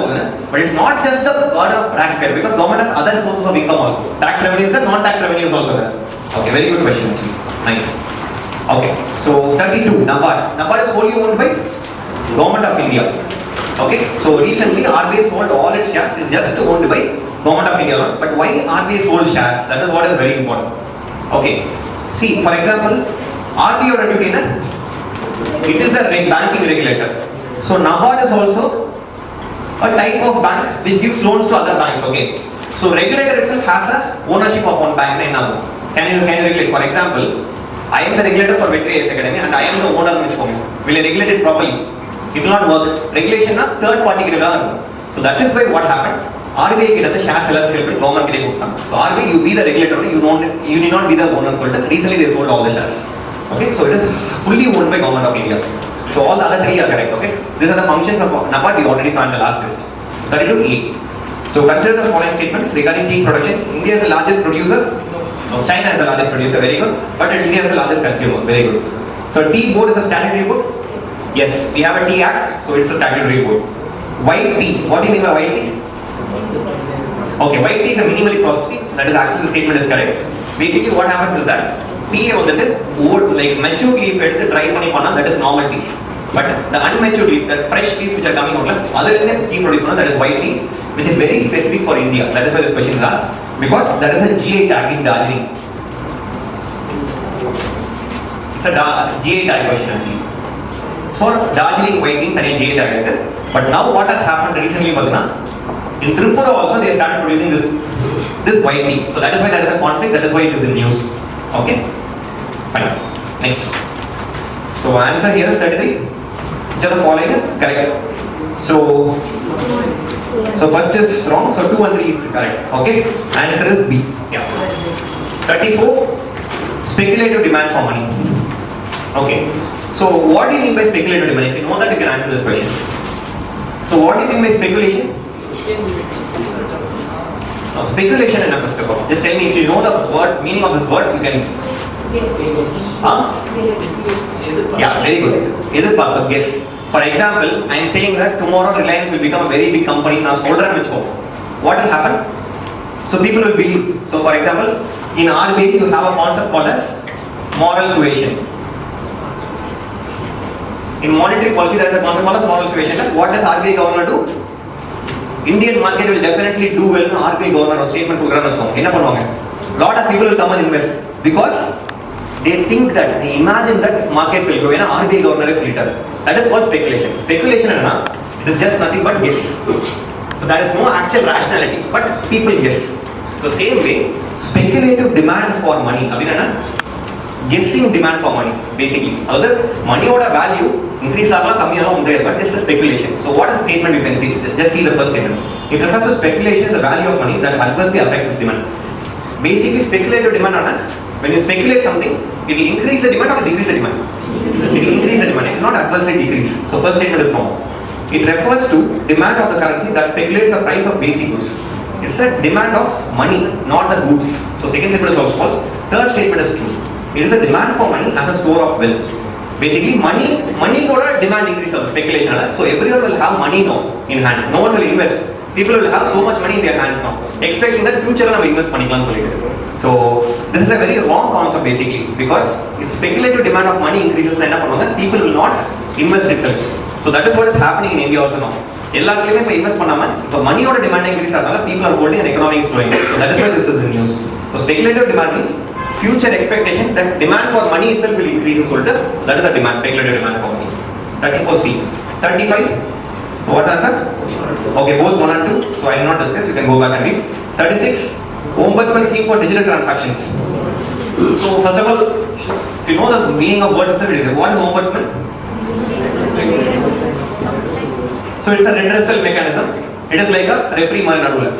but it's not just the burden of taxpayer because government has other sources of income also. Tax revenue is there, non-tax revenue is also there. Okay, very good question actually. Nice. Okay, so 32. NABARD is wholly owned by Government of India. Okay, so recently RBI sold all its shares. It's just owned by Government of India. But why RBI sold shares? That is what is very important. Okay, see, for example, RBI or duty. It is a banking regulator. So NABARD is also a type of bank which gives loans to other banks. Okay. So regulator itself has a ownership of one bank. Can you regulate? For example, I am the regulator for Veterinary Academy and I am the owner. Will I regulate it properly? It will not work. Regulation na third party. So that is why what happened. RBI get the share sellers government. So RBI you be the regulator. You need not be the owner. Recently they sold all the shares. Okay, so it is fully owned by Government of India. So all the other three are correct, okay? These are the functions of NABARD we already saw in the last list. 32A. So consider the following statements regarding tea production. India is the largest producer. China is the largest producer, very good. But India is the largest consumer, very good. So tea board is a statutory board. Yes, we have a tea act, so it's a statutory board. White tea, what do you mean by white tea? Okay, white tea is a minimally processed tea. That is actually the statement is correct. Basically what happens is that tea old like mature leaf dry that is normal tea. But the unmatured leaf, that fresh leaves which are coming out, other than tea produced, that is white tea, which is very specific for India. That is why this question is asked. Because there is a GI tag in Darjeeling. It's a GI tag question actually. For Darjeeling white tea, there is GI tag. But now what has happened recently, in Tripura also they started producing this white tea. So that is why there is a conflict. That is why it is in news. Okay, fine. Next. So answer here is 33. Which of the following is correct? So first is wrong. So 2 and 3 is correct. Okay. Answer is B. Yeah. 34. Speculative demand for money. Okay. So what do you mean by speculative demand? If you know that, you can answer this question. So what do you mean by speculation? No, speculation enough first of all. Just tell me if you know the word meaning of this word, you can. Huh? Yeah, very good. Guess. For example, I am saying that tomorrow Reliance will become a very big company. Now, what will happen? So people will believe. So for example, in RBI you have a concept called as moral suasion. In monetary policy there is a concept called as moral suasion. Like, what does RBI governor do? Indian market will definitely do well in RBI governor or statement program. Lot of people will come and invest because they think that, they imagine that markets will grow. RBI governor is leader. That is called speculation. Speculation it is just nothing but guess. So there is no actual rationality, but people guess. So same way, speculative demand for money. Guessing demand for money, basically. Other money order value increase but this is speculation. So what is the statement you can see? Just see the first statement. It refers to speculation, the value of money that adversely affects its demand. Basically, speculative demand, when you speculate something, it will increase the demand or decrease the demand? It will increase the demand, it will not adversely decrease. So first statement is wrong. It refers to demand of the currency that speculates the price of basic goods. It's a demand of money, not the goods. So second statement is also false. Third statement is true. It is a demand for money as a store of wealth. Basically, money or demand increase of speculation. So everyone will have money now in hand. No one will invest. People will have so much money in their hands now, expecting that future we invest money. So this is a very wrong concept basically, because if speculative demand of money increases, then people will not invest itself. So that is what is happening in India also now. Invest money or demand increase, people are holding and economy is slowing. So that is why this is in news. So speculative demand means future expectation that demand for money itself will increase in Solta. That is the demand, speculative demand for money. 34C. 35. So what answer? Okay, both 1 and 2. So I will not discuss, you can go back and read. 36. Ombudsman scheme for digital transactions. So first of all, if you know the meaning of words, what is ombudsman? So it's a redressal mechanism. It is like a referee rule.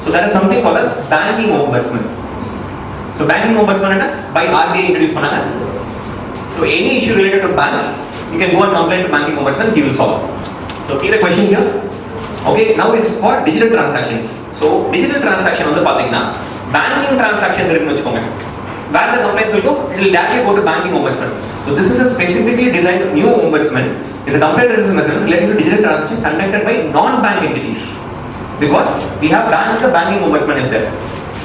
So that is something called as banking ombudsman. So banking ombudsman by RBI introduced. So any issue related to banks, you can go and complain to banking ombudsman, he will solve. So see the question here. Okay, now it's for digital transactions. So digital transaction on the banking transactions where the complaints will go, it will directly go to banking ombudsman. So this is a specifically designed new ombudsman. It's a complaint mechanism related to digital transaction conducted by non-bank entities. Because we have the banking ombudsman is there.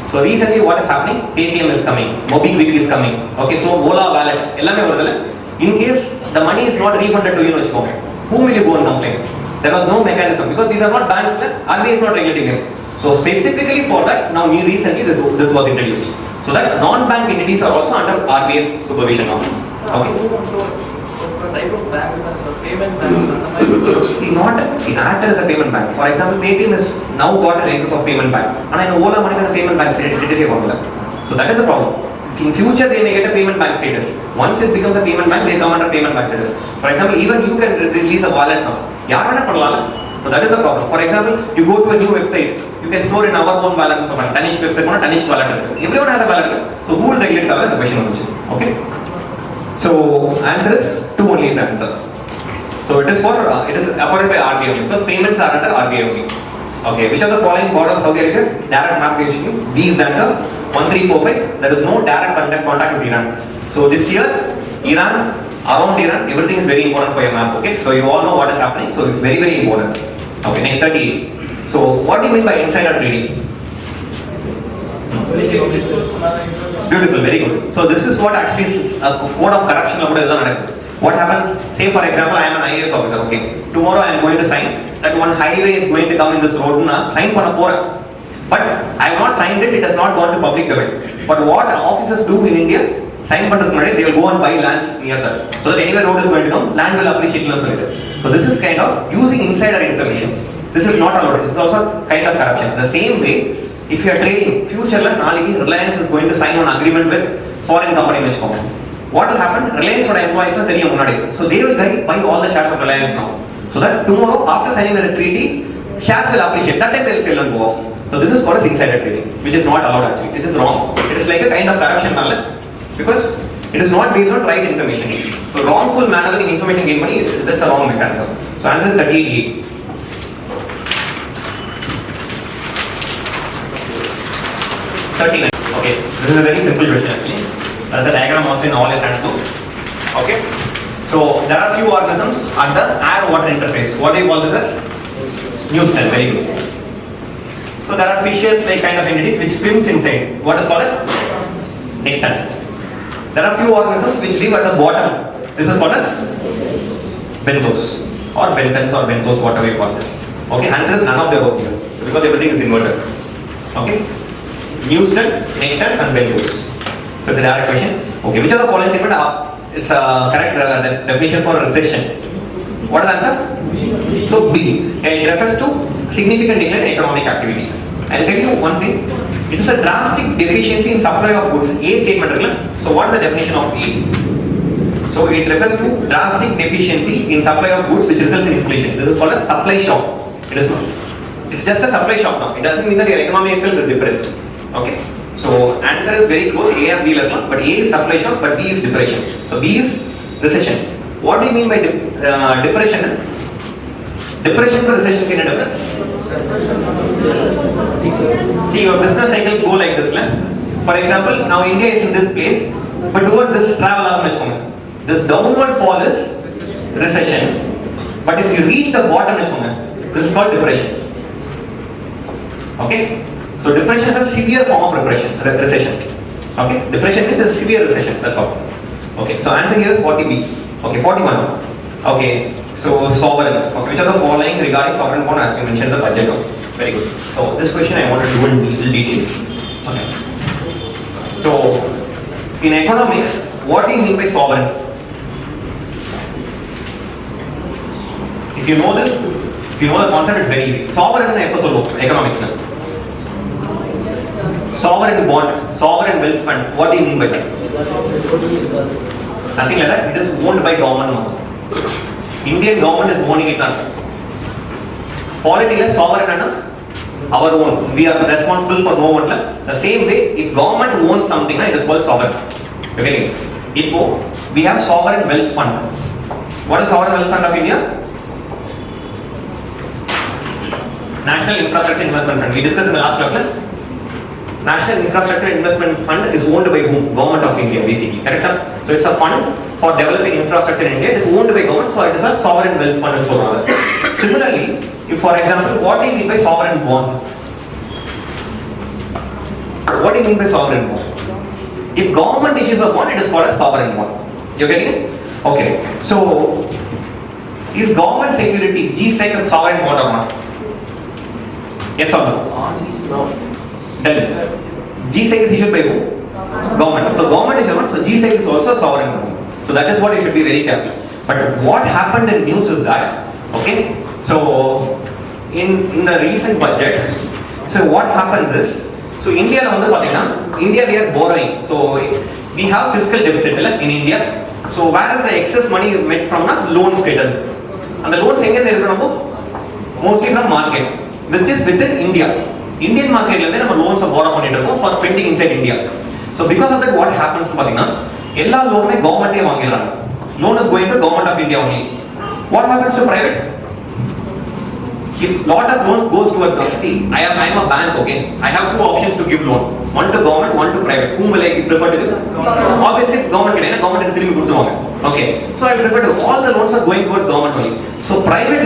So recently what is happening? Paytm is coming, MobiKwik is coming. Okay, so Ola wallet, in case the money is not refunded to you, whom will you go and complain? There was no mechanism because these are not banks, RBI is not regulating them. So specifically for that, now recently this was introduced. So that non-bank entities are also under RBI's supervision now. Okay. Type of bank, payment bank. Airtel is a payment bank. For example, Paytm has now got a license of payment bank, and I know Ola money is a payment bank status. So that is the problem. In future, they may get a payment bank status. Once it becomes a payment bank, they come under payment bank status. For example, even you can release a wallet now. So that is the problem. For example, you go to a new website, you can store in our own wallet. So Tanish website, Tanish wallet. Everyone has a wallet. So who will regulate the question? Okay. So answer is 2 only is the answer. So it is for it is appointed by RBI only because payments are under RBI only. Okay, which of the following borders Saudi Arabia? Direct map navigation. B is the answer. 1345. There is no direct contact with Iran. So this year, Iran, around Iran, everything is very important for your map. Okay, so you all know what is happening. So it's very important. Okay, next 38. So what do you mean by insider trading? Beautiful, very good. So this is what actually is a code of corruption. What happens? Say for example, I am an IAS officer. Okay, tomorrow I am going to sign that one highway is going to come in this road. Sign but I have not signed it. It has not gone to public domain. But what officers do in India? Sign they will go and buy lands near that. So that anywhere road is going to come, land will appreciate. So this is kind of using insider information. This is not allowed. This is also kind of corruption. The same way, if you are trading future la naaliki Reliance is going to sign an agreement with foreign company vechukoma, what will happen? Reliance oda employees la theriyum munadi, so they will buy all the shares of Reliance now, so that tomorrow after signing the treaty shares will appreciate, that time they will sell and go off. So this is called as insider trading, which is not allowed actually. It is wrong. It is like a kind of corruption because it is not based on right information. So wrongful manner in information gain money, that's a wrong mechanism. So answer is 38. 39. Okay, this is a very simple question actually. That's the diagram also in all your handbooks. Okay, so there are few organisms at the air-water interface. What do you call this as? Newstel. Very good. So there are fishes like kind of entities which swims inside. What is called as nectar. There are few organisms which live at the bottom. This is called as benthos or benthans or benthos, whatever you call this. Okay, answer is none of the above here. So because everything is inverted. Okay, newstel, nectar and benthos. So it's a direct question. Okay, which of the following statement is a correct definition for recession? What is the answer? So B. It refers to significant decline in economic activity. I'll tell you one thing. It is a drastic deficiency in supply of goods. A statement. So what is the definition of A? So it refers to drastic deficiency in supply of goods which results in inflation. This is called a supply shock. It is not. It's just a supply shock now. It doesn't mean that your economy itself is depressed. Okay. So answer is very close. A and B level, but A is supply shock, but B is depression. So B is recession. What do you mean by depression? Depression to recession can a difference. See, your business cycles go like this. For example, now India is in this place, but towards this travel this downward fall is recession. But if you reach the bottom, this is called depression. Okay? So depression is a severe form of recession. Okay? Depression means a severe recession. That's all. Okay. So answer here is 40B. Okay, 41. Okay. So sovereign. Okay, which are the following regarding sovereign bond as we mentioned in the budget? Very good. So this question I want to do in little details. Okay. So in economics, what do you mean by sovereign? If you know this, if you know the concept, it's very easy. Sovereign in episode economics. Sovereign bond, sovereign wealth fund. What do you mean by that? Nothing like that. It is owned by government. Indian government is owning it now. Political sovereign and our own. We are responsible for no one. The same way, if government owns something, it is called sovereign. Okay. We have sovereign wealth fund. What is sovereign wealth fund of India? National Infrastructure Investment Fund. We discussed in the last class. National Infrastructure Investment Fund is owned by whom? Government of India, basically. Correct? So it's a fund for developing infrastructure in India. It is owned by government, so it is a sovereign wealth fund and so on. Similarly, if for example, what do you mean by sovereign bond? What do you mean by sovereign bond? If government issues a bond, it is called a sovereign bond. You getting it? Okay. So is government security G-Sec a sovereign bond or not? Yes or no? Then G-Sec is issued by who? Government. So government is government, so G-Sec is also a sovereign bond. So that is what you should be very careful. But what happened in news is that, okay, so in the recent budget, so what happens is, so India we are borrowing. So we have fiscal deficit in India. So where is the excess money made from the loans created? And the loans mostly from market, which is within India. Indian market loans are borrowed for spending inside India. So because of that, what happens to Ella loan mein government loan is going to government of India only. What happens to private? If lot of loans goes to a see, I am a bank, okay. I have two options to give loan. One to government, one to private. Whom will I prefer to give? Obviously government okay. So I prefer to all the loans are going towards government only. So private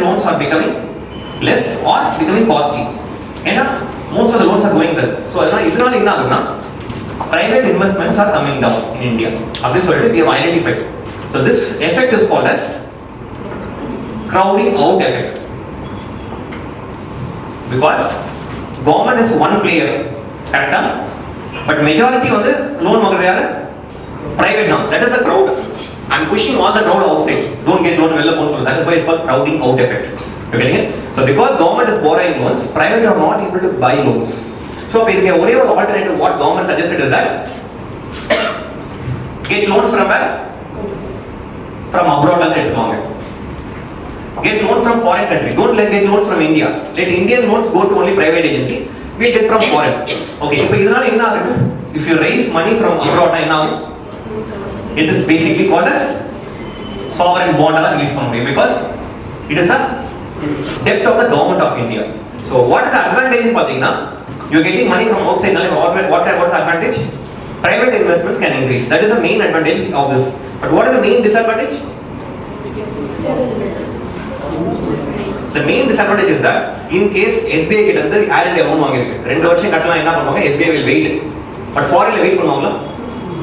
loans are becoming less or becoming costly. And most of the loans are going there. So private investments are coming down in India. We have identified. So this effect is called as crowding out effect. Because government is one player, correct? But majority of the loan private now. That is a crowd. I am pushing all the crowd outside. Don't get loan. That is why it's called crowding out effect. You getting it? So because government is borrowing loans, private are not able to buy loans. So basically, one alternative what government suggested is that get loans from where? From abroad and get loans from foreign country. Don't get loans from India. Let Indian loans go to only private agency. We get from foreign. Okay. If you raise money from abroad now, it is basically called as sovereign bond release because it is a debt of the government of India. So what is the advantage in Patina? You are getting money from outside. What is the advantage? Private investments can increase. That is the main advantage of this. But what is the main disadvantage? The main disadvantage is that in case SBI get the added loan SBI will wait. But foreign will wait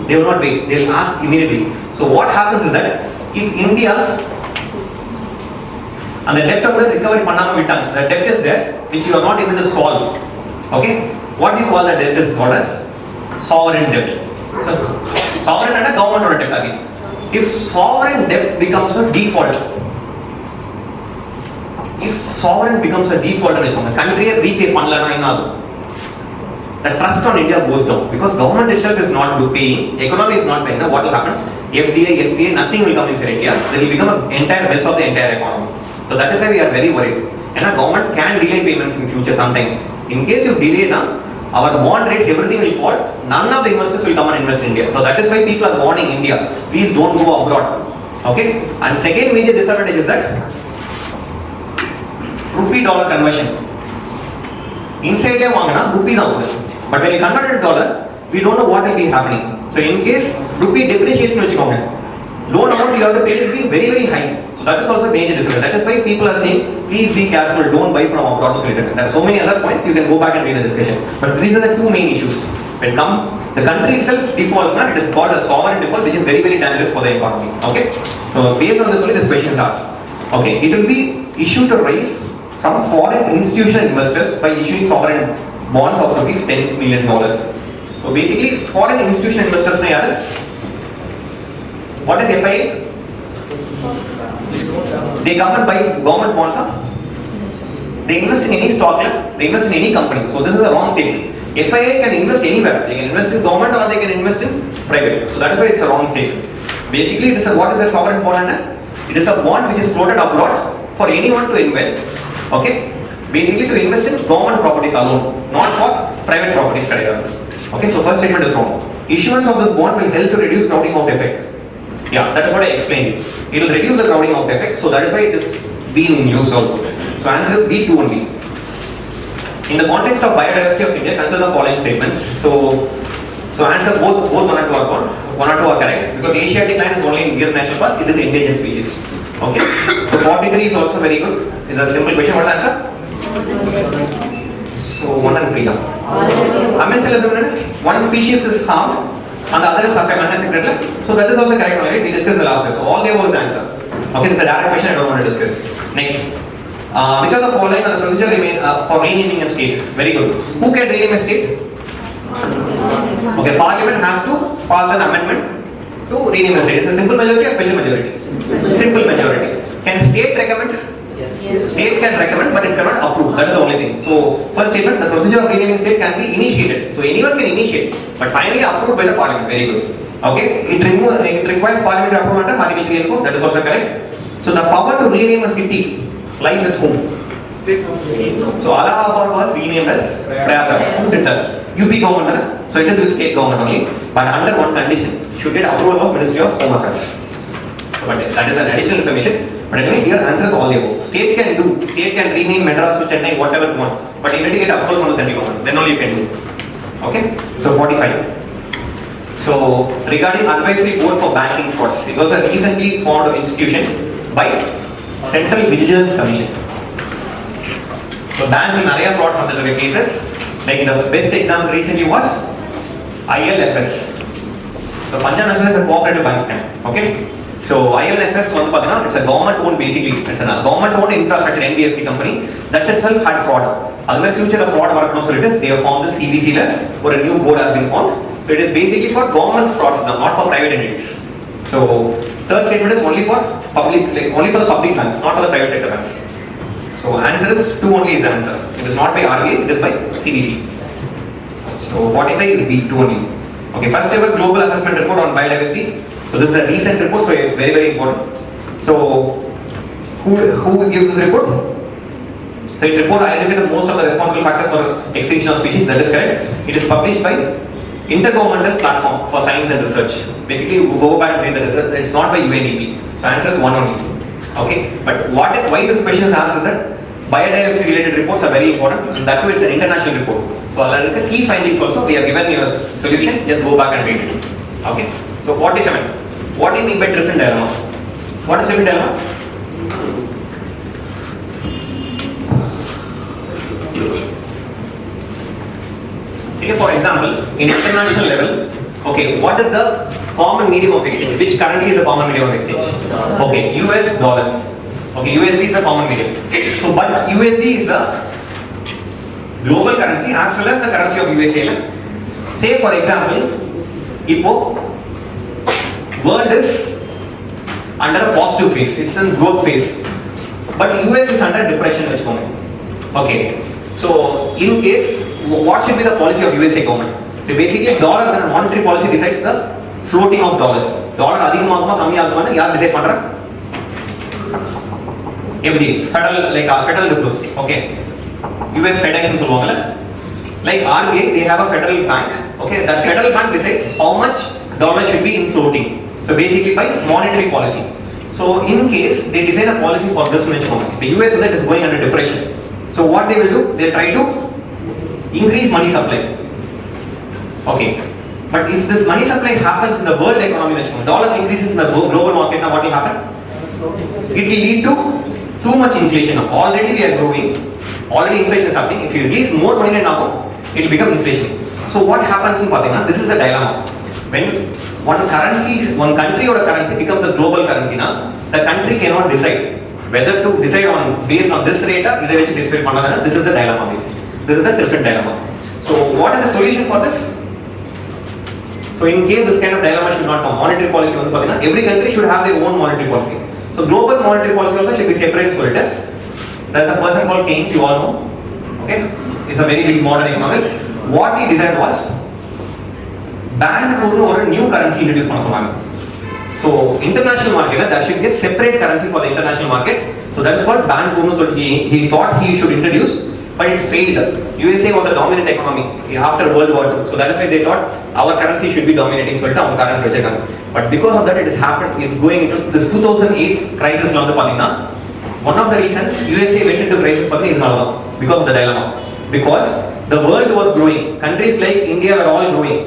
they will not wait. They will ask immediately. So what happens is that if India and the debt of the recovery the debt is there which you are not able to solve. Okay? What do you call that debt is called as sovereign debt. So, sovereign and a government or a debt again. If sovereign debt becomes a default, the country repay the trust on India goes down because government itself is not paying, economy is not paying. Now what will happen? FDI, SBI, nothing will come inside India. There will become an entire mess of the entire economy. So that is why we are very worried. And a government can delay payments in future sometimes. In case you delay now, our bond rates, everything will fall. None of the investors will come and invest in India. So that is why people are warning India. Please don't go abroad. Okay? And second major disadvantage is that rupee dollar conversion. Inside rupee now. But when you convert it to dollar, we don't know what will be happening. So in case rupee depreciates, loan amount you have to pay will be very, very high. So that is also a major disadvantage. That is why people are saying, please be careful, don't buy from abroad. There are so many other points, you can go back and read the discussion. But these are the two main issues. When the country itself defaults, it is called a sovereign default, which is very, very dangerous for the economy. Okay? So based on this only, this question is asked. Okay, it will be issued to raise from foreign institutional investors by issuing sovereign bonds of rupees $10 million. So basically, foreign institutional investors, what is FIA? They come and buy government bonds. They invest in any stock, they invest in any company. So this is a wrong statement. FIA can invest anywhere. They can invest in government or they can invest in private. So that is why it's a wrong statement. Basically, it is what is a sovereign bond? It is a bond which is floated abroad for anyone to invest. Okay? Basically to invest in government properties alone, not for private properties. Okay, so first statement is wrong. Issuance of this bond will help to reduce crowding out effect. Yeah, that is what I explained. It will reduce the crowding out effect, so that is why it is being in use also. So answer is B2 only. In the context of biodiversity of India, consider the following statements. So answer both 1 and 2 are correct. 1 and 2 are correct because the Asiatic lion is only in Gir National Park. It is endangered species. Okay. So 43 is also very good. It's a simple question. What is the answer? So 1 and 3. Amensalism, one species is harmed and the other is unaffected. So that is also correct, right? We discussed the last class. So all there was the answer. Okay, this is a direct question I don't want to discuss. Next. Which of the following are the procedure for renaming a state? Very good. Who can rename a state? Okay, Parliament has to pass an amendment to rename a state. It's a simple majority or special majority? Simple majority. Can state recommend? Yes. State can recommend, but it cannot approve. That is the only thing. So first statement, the procedure of renaming state can be initiated. So anyone can initiate, but finally approved by the Parliament. Very good. Okay, it requires Parliamentary approval under Article 3 and 4. That is also correct. So the power to rename a city lies at whom? So Allahabad was renamed as Prayagraj. Who did that? UP government. So it is with state government only, but under one condition, should get approval of Ministry of Home Affairs. But that is an additional information. But anyway, here answer is all the above. State can rename Madras to Chennai, whatever you want. But you need to get approval from the central government. Then only you can do. Okay? So 45. So regarding advisory board for banking frauds, it was a recently formed institution by Central Vigilance Commission. So banks in other frauds on the cases. Like the best example recently was ILFS. So Punjab National is a cooperative bank scam. Okay? So ILFS it's a government-owned basically. It's a government-owned infrastructure NBFC company that itself had fraud. Otherwise, future of fraud work they have formed the CBC or a new board has been formed. So it is basically for government frauds, not for private entities. So third statement is only for public, only for the public banks, not for the private sector banks. So answer is 2 only is the answer. It is not by RBI, it is by CBC. So 45 is B, 2 only. Okay, first ever global assessment report on biodiversity. So this is a recent report, so it's very, very important. So who gives this report? So it report identifies the most of the responsible factors for extinction of species. That is correct. It is published by Intergovernmental Platform for Science and Research. Basically, you go back and read the research. It's not by UNEP. So answer is 1 only. Okay. But why this question is asked is that biodiversity related reports are very important, and that too it's an international report. So along with the key findings also, we have given you a solution. Just go back and read it. Okay. So 47. What do you mean by drift dilemma? What is drift dilemma? Say for example, in international level, okay, what is the common medium of exchange? Which currency is the common medium of exchange? Okay, US dollars. Okay, USD is the common medium. So, but USD is the global currency as well as the currency of USA. Say for example, Ipo world is under a positive phase, it's in growth phase, but US is under depression. Okay, so in case, what should be the policy of USA government? So basically, dollar and monetary policy decides the floating of dollars. Dollar அதிகமாகுமா கம்மியாகுமா யார் decide பண்றா? எப்படி? Federal Reserve. Okay. US FedEx னு சொல்வாங்கல. Like RBI, they have a federal bank. Okay, that federal bank decides how much dollar should be in floating. So basically by monetary policy. So in case they decide a policy for this much amount, the US is going under depression. So what they will do? They try to increase money supply. Okay. But if this money supply happens in the world economy, dollars increases in the global market, now what will happen? It will lead to too much inflation. Already we are growing. Already inflation is happening. If you release more money now, it will become inflation. So what happens in Patina? This is the dilemma. When one country or a currency becomes a global currency, now the country cannot decide whether to decide on based on this rate or this is the dilemma basically. This is the different dilemma. So what is the solution for this? So in case this kind of dilemma should not come, monetary policy, every country should have their own monetary policy. So global monetary policy also should be separate. There's a person called Keynes, you all know. Okay, he's a very big modern economist. What he designed was ban or a new currency introduced. So international market, there should be a separate currency for the international market. So that's called ban. He thought he should introduce, but it failed. USA was a dominant economy after World War II. So that is why they thought our currency should be dominating. So our currency. But because of that, it has happened. It's going into this 2008 crisis. One of the reasons USA went into crisis because of the dilemma. Because the world was growing. Countries like India were all growing.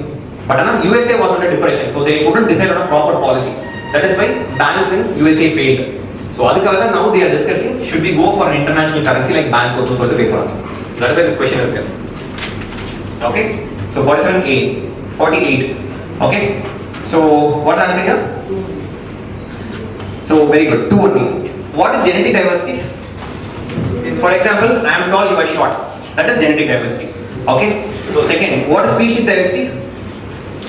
But USA was under depression. So they couldn't decide on a proper policy. That is why banks in USA failed. So now they are discussing, should we go for an international currency like bank or so to face on. That's why this question is there. Okay. So 47A, 48. Okay. So what is the answer here? So very good. 2 only. What is genetic diversity? For example, I am tall, you are short. That is genetic diversity. Okay. So second, what is species diversity?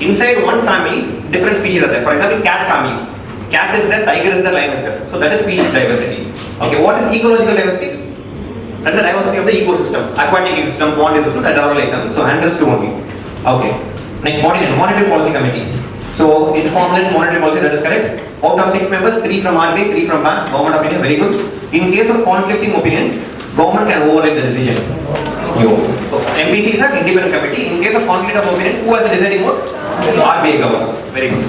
Inside one family, different species are there. For example, cat family. Cat is there, tiger is there, lion is there. So that is species diversity. Okay. What is ecological diversity? That's the diversity of the ecosystem. Aquatic ecosystem, pond ecosystem, that are all examples. So answer is 2 only. Okay. Next 49, monetary policy committee. So it formulates monetary policy, that is correct. Out of 6 members, 3 from RBI, 3 from bank, government of India, very good. In case of conflicting opinion, government can override the decision. So MPC is an independent committee. In case of conflict of opinion, who has the deciding vote? RBI government. Very good.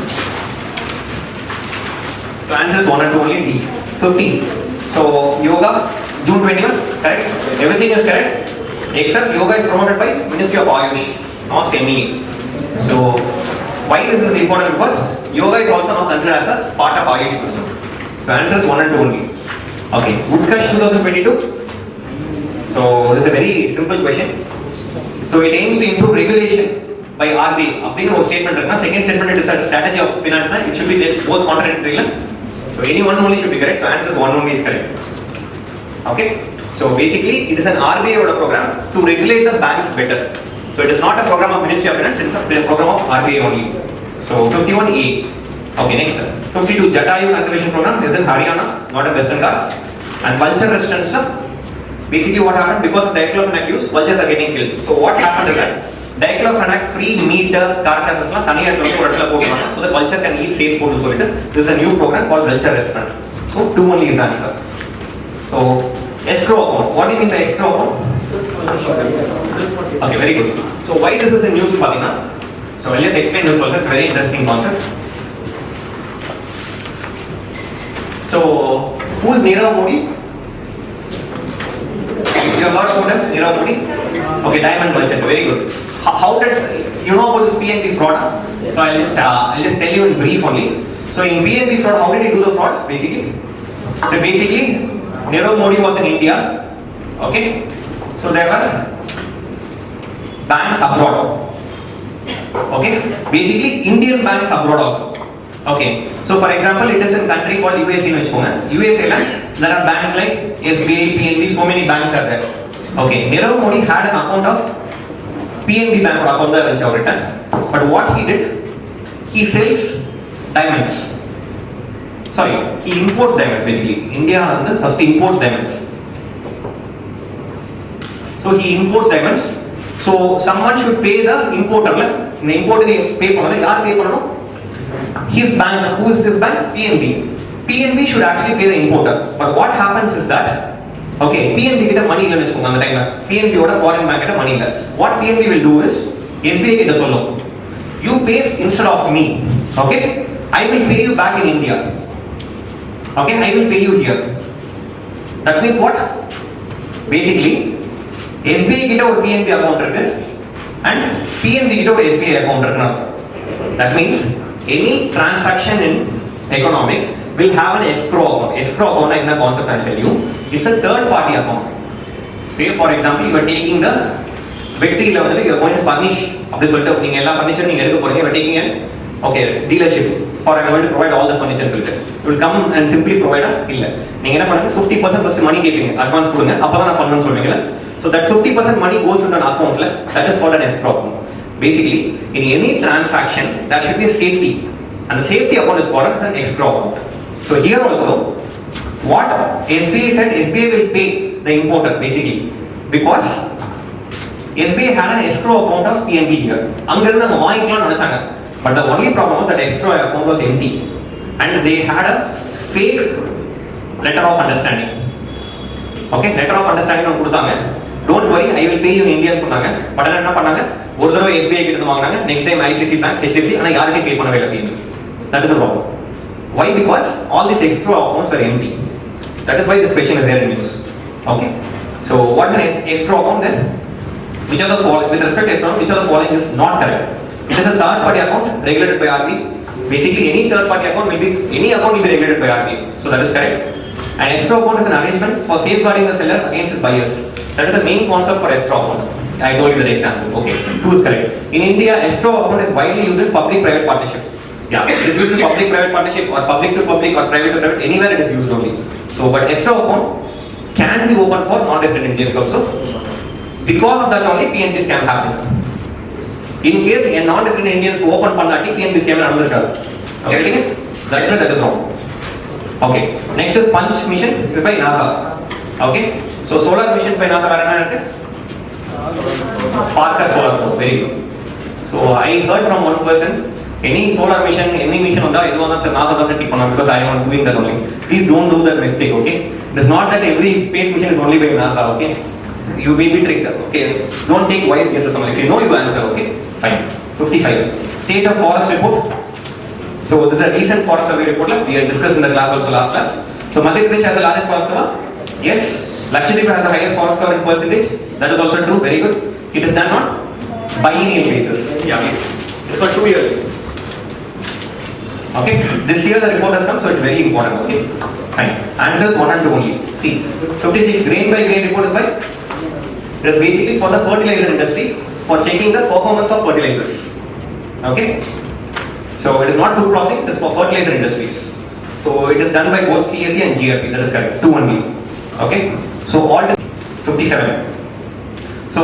So answer is 1 and 2 only. D. 15. So yoga, June 21, correct? Everything is correct except yoga is promoted by Ministry of Ayush, not MEA. So why this is important? Because yoga is also now considered as a part of Ayush system. So answer is 1 and 2 only. Okay, Woodcush 2022. So this is a very simple question. So it aims to improve regulation by RBI. One statement, second statement it is a strategy of finance. It should be both contradictory. So any one only should be correct. So answer is 1 only is correct. Okay. So basically it is an RBI program to regulate the banks better. So it is not a program of Ministry of Finance. It is a program of RBI only. So 51A. Okay, next 52 Jatayu conservation program is in Haryana, not in Western Ghats. And vulture residence Basically what happened, because of diclofenac use, vultures are getting killed. So what happened is that diclofenac free meat carcasses la thaniya eduthu oru edutla potuvaanga, so that vulture can eat safe food. So this is a new program called vulture restaurant. So 2 only is the answer. So escrow account, what do you mean by escrow account? Okay, very good. So why this is in news pathina? So I'll just explain this also. It's a very interesting concept. So who is Nirav Modi? You have heard about him, Nirav Modi? Okay, diamond merchant, very good. How did you know about this PNB fraud? So I'll just tell you in brief only. So in PNB fraud, how did he do the fraud? Basically, Nirav Modi was in India. Okay, so there were banks abroad. Okay, basically Indian banks abroad also. Okay, so for example, it is a country called USA. USA there are banks like SBI, PNB, so many banks are there. Okay, Nirav Modi had an account of PNB bank account there, but what he did, he sells diamonds. Sorry, he imports diamonds basically. India first imports diamonds. So he imports diamonds. So someone should pay the importer. The importer pay panna, yaar pay panna? His bank. Who is his bank? PNB. PNB should actually pay the importer. But what happens is that, okay, PNB get money illa vechukonga அந்த டைம்ல. PNB ஓட foreign bank கிட்ட money இல்ல. What PNB will do is SBI கிட்ட சொல்லும், you pay instead of me. Okay, I will pay you back in India. Okay, I will pay you here. That means what? Basically SBI கிட்ட ஒரு PNB account இருக்கு and PNB கிட்ட ஒரு SBI account இருக்கு. That means any transaction in economics will have an escrow account. Escrow account is a concept I'll tell you. It's a third party account. Say for example, you are taking the vetri la vandha you are going to furnish appdi solittu neenga ella furniture neenga edukka poringa, you are taking an okay dealership for I'm going to provide all the furniture solittu you will come and simply provide illa neenga enna pannunga 50% first money kepinga advance kudunga appo na pannanu solvingala. So that 50% money goes into an account la, that is called an escrow account. Basically in any transaction there should be a safety, and the safety account is called as an escrow account. So here also what SBI said, SBI will pay the importer basically because SBI had an escrow account of PNB here. Angarna vaangikalam nenachanga, but the only problem was that escrow account was empty and they had a fake letter of understanding. Okay, letter of understanding on kudutanga, don't worry I will pay you in Indian சொன்னாங்க. But என்ன பண்ணாங்க, ஒரு தடவை SBI கிட்ட வாங்குனாங்க, next time ICICI bank, HDFC, ஆனா யார்கிட்டயும் பே பண்ணவே இல்ல. That is the problem. Why? Because all these escrow accounts are empty. That is why this question is there in news. Okay, so what is an escrow account then? Which of the following, with respect to escrow, which of the following is not correct? It is a third party account regulated by RBI. Basically any third party account will be, any account will be regulated by RBI, so that is correct. An escrow account is an arrangement for safeguarding the seller against his buyers. That is the main concept for escrow account. I told you that example. Okay, 2 is correct. In India, escrow account is widely used in public-private partnership. Yeah, it is used in public-private partnership or public to public or private to private. Anywhere it is used only. So, but escrow account can be opened for non-resident Indians also. Because of that only PNB scam happened. In case a non-resident Indians open pannati, PNB scam nadandhirukadu. Okay, that is wrong. Okay, next is punch mission is by NASA. Okay, so solar mission by NASA vera enna irukku? Parker solar probe, very good. So I heard from one person, any solar mission, any mission on that, NASA doesn't keep on, because I am doing that only. Please don't do that mistake, okay? It is not that every space mission is only by NASA, okay? You may be tricked, okay? Don't take wild guesses. If you know, you answer, okay? Fine. 55. State of forest report. So this is a recent forest survey report. We had discussed in the class also, last class. So Madhya Pradesh has the largest forest cover. Yes. Lakshadweep has the highest forest cover in percentage. That is also true. Very good. It is done on biennial basis. Yeah. It's for 2 years. Okay. This year the report has come, so it's very important. Okay. Fine. Answers 1 and 2 only. See. 56. Grain by grain report is by. It is basically for the fertilizer industry, for checking the performance of fertilizers. Okay. So it is not food processing, it is for fertilizer industries. So it is done by both CSE and GRP, that is correct, 2 only. Okay, so all 57. So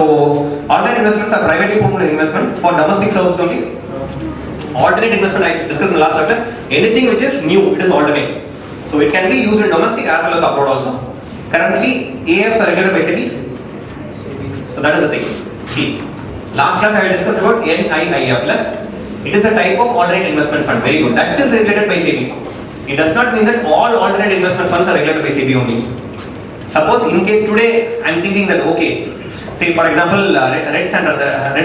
alternate investments are privately owned investment for domestic services only. Alternate investment I discussed in the last lecture, anything which is new, it is alternate. So it can be used in domestic as well as abroad also. Currently, AFs are regulated by SEBI. So that is the thing. See, last class I discussed about NIIF. It is a type of alternate investment fund. Very good. That is regulated by SEBI. It does not mean that all alternate investment funds are regulated by SEBI only. Suppose in case today I am thinking that okay, say for example Red Sandana.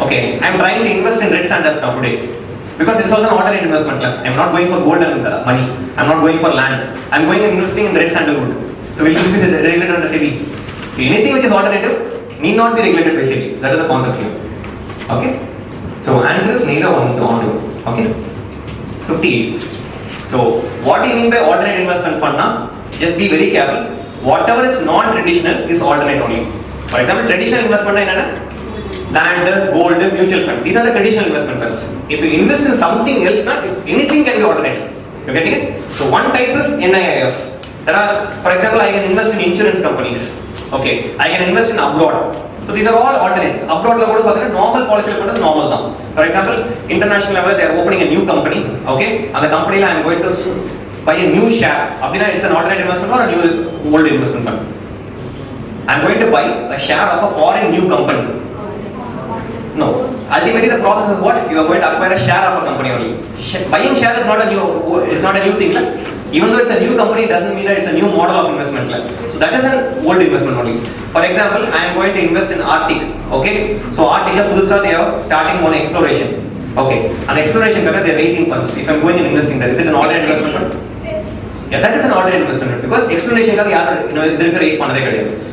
Okay, I am trying to invest in Red Sanders now today because it is also an alternate investment club. I am not going for gold and money. I am not going for land. I am going and investing in Red Sandalwood. So will this be regulated under SEBI? Anything which is alternative need not be regulated by SEBI. That is the concept here. Okay. So answer is neither one or two. Okay. 58. So what do you mean by alternate investment fund now? Just be very careful. Whatever is non-traditional is alternate only. For example, traditional investment is land, gold, mutual fund. These are the traditional investment funds. If you invest in something else, anything can be alternate. You getting it? So one type is NIIF. There are, for example, I can invest in insurance companies. Okay, I can invest in abroad. So these are all alternate. Abroad normal policy normal now. For example, international level they are opening a new company. Okay, and the company I am going to buy a new share. It's an alternate investment or a new old investment fund. I am going to buy a share of a foreign new company. No. Ultimately the process is what? You are going to acquire a share of a company only. Buying share is not a new thing. Even though it's a new company, it doesn't mean that it's a new model of investment. So that is an old investment only. For example, I am going to invest in Arctic. Okay. So Arctic they are starting on exploration. Okay. And exploration they are raising funds. If I am going and investing there, is it an alternate investment fund? Yeah, that is an alternate investment fund because exploration they will raise fund.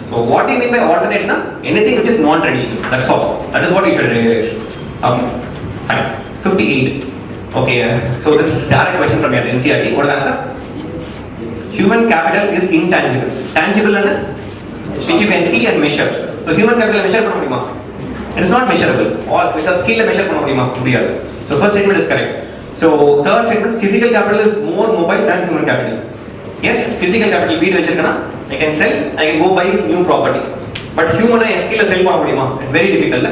So what do you mean by alternate? Anything which is non-traditional. That's all. That is what you should realize. Okay. Fine. 58. Okay. So this is a direct question from your NCRT. What is the answer? Human capital is intangible. Tangible which you can see and measure. So human capital measure it is not measurable. Or because skill measure So first statement is correct. So third statement, physical capital is more mobile than human capital. Yes, physical capital I can sell, I can go buy new property. But human skill sell it's very difficult.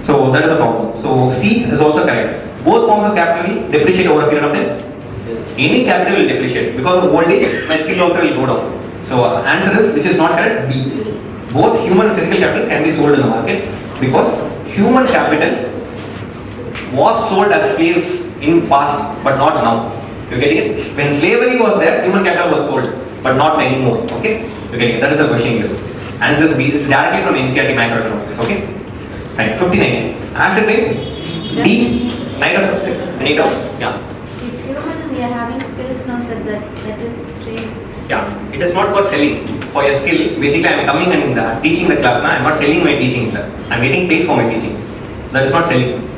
So that is the problem. So C is also correct. Both forms of capital will depreciate over a period of time. Any capital will depreciate. Because of old age, my skill also will go down. So answer is, which is not correct, B. Both human and physical capital can be sold in the market because human capital was sold as slaves in past but not now. You getting it? When slavery was there, human capital was sold but not anymore. Okay? You getting it? That is the question here. Answer is B. It's directly from NCRT Macroeconomics. Okay? Fine. 59. Asset rate D. Night of substitute. Any doubts? Yeah. We are having skills now, so that is trade. Yeah, it is not for selling. For a skill, basically I am coming and teaching the class now. I am not selling my teaching. I am getting paid for my teaching. So that is not selling.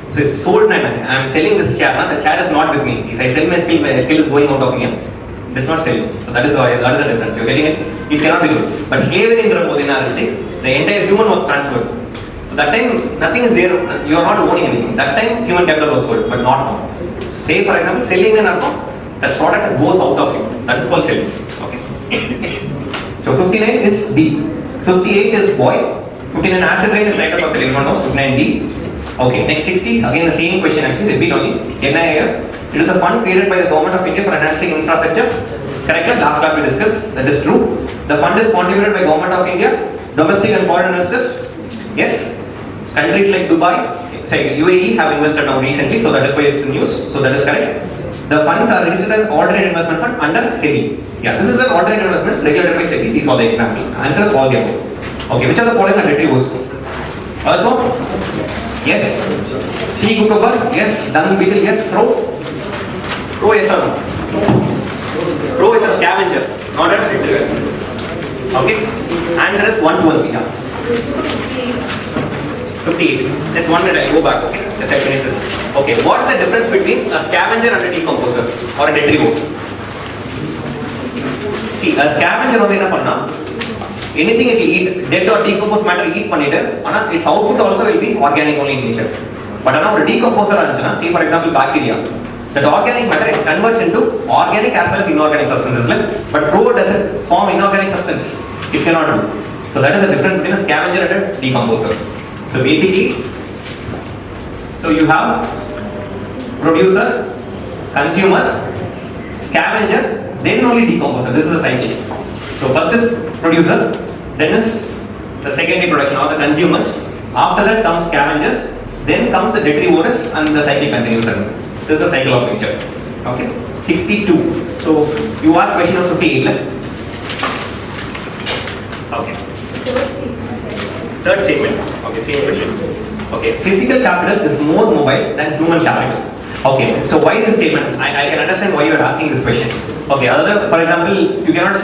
So it's sold and I am selling this chair. The chair is not with me. If I sell my skill is going out of me. That is not selling. So that is the difference. You are getting it? It cannot be good. But slavery in the entire human was transferred. So that time nothing is there. You are not owning anything. That time human capital was sold, but not now. Say for example, selling an article, that product goes out of you. That is called selling. Okay. So 59 is D. 58 is boy. 59 asset rate is night of selling. Everyone knows 59 D. Okay. Next 60. Again the same question actually. Repeat only. NIIF. It is a fund created by the government of India for enhancing infrastructure. Correct? Last class we discussed. That is true. The fund is contributed by government of India, domestic and foreign investors. Yes. Countries like Dubai. Say UAE have invested now recently, so that is why it's the news. So that is correct. The funds are registered as alternate investment fund under SEBI. Yeah, this is an alternate investment regulated by SEBI. These are the examples. Answers all the above. Okay, which are the following are retrievers? Earthworm? Yes. Sea cucumber? Yes. Dung beetle? Yes. Crow? Crow yes or no? Crow is a scavenger, not a retriever. Okay. Answer is 1 to 1. Yeah. 58. Just 1 minute, I'll go back, okay? Just I finish this. Okay, what is the difference between a scavenger and a decomposer or a retriever? See, a scavenger anything it will eat, dead or decomposed matter eat its output also will be organic only in nature. But a decomposer, see for example bacteria, that organic matter it converts into organic as well as inorganic substances. But crow doesn't form inorganic substance. It cannot do. So that is the difference between a scavenger and a decomposer. So basically, so you have producer, consumer, scavenger, then only decomposer. This is a cycle. So first is producer, then is the secondary production or the consumers. After that comes scavengers, then comes the detrivorous, and the cycle continues. This is the cycle of nature. Okay, 62. So you ask question of 58. Okay. Third statement. Okay, same question. Okay, physical capital is more mobile than human capital. Okay, so why this statement? I can understand why you are asking this question. Okay, for example, you cannot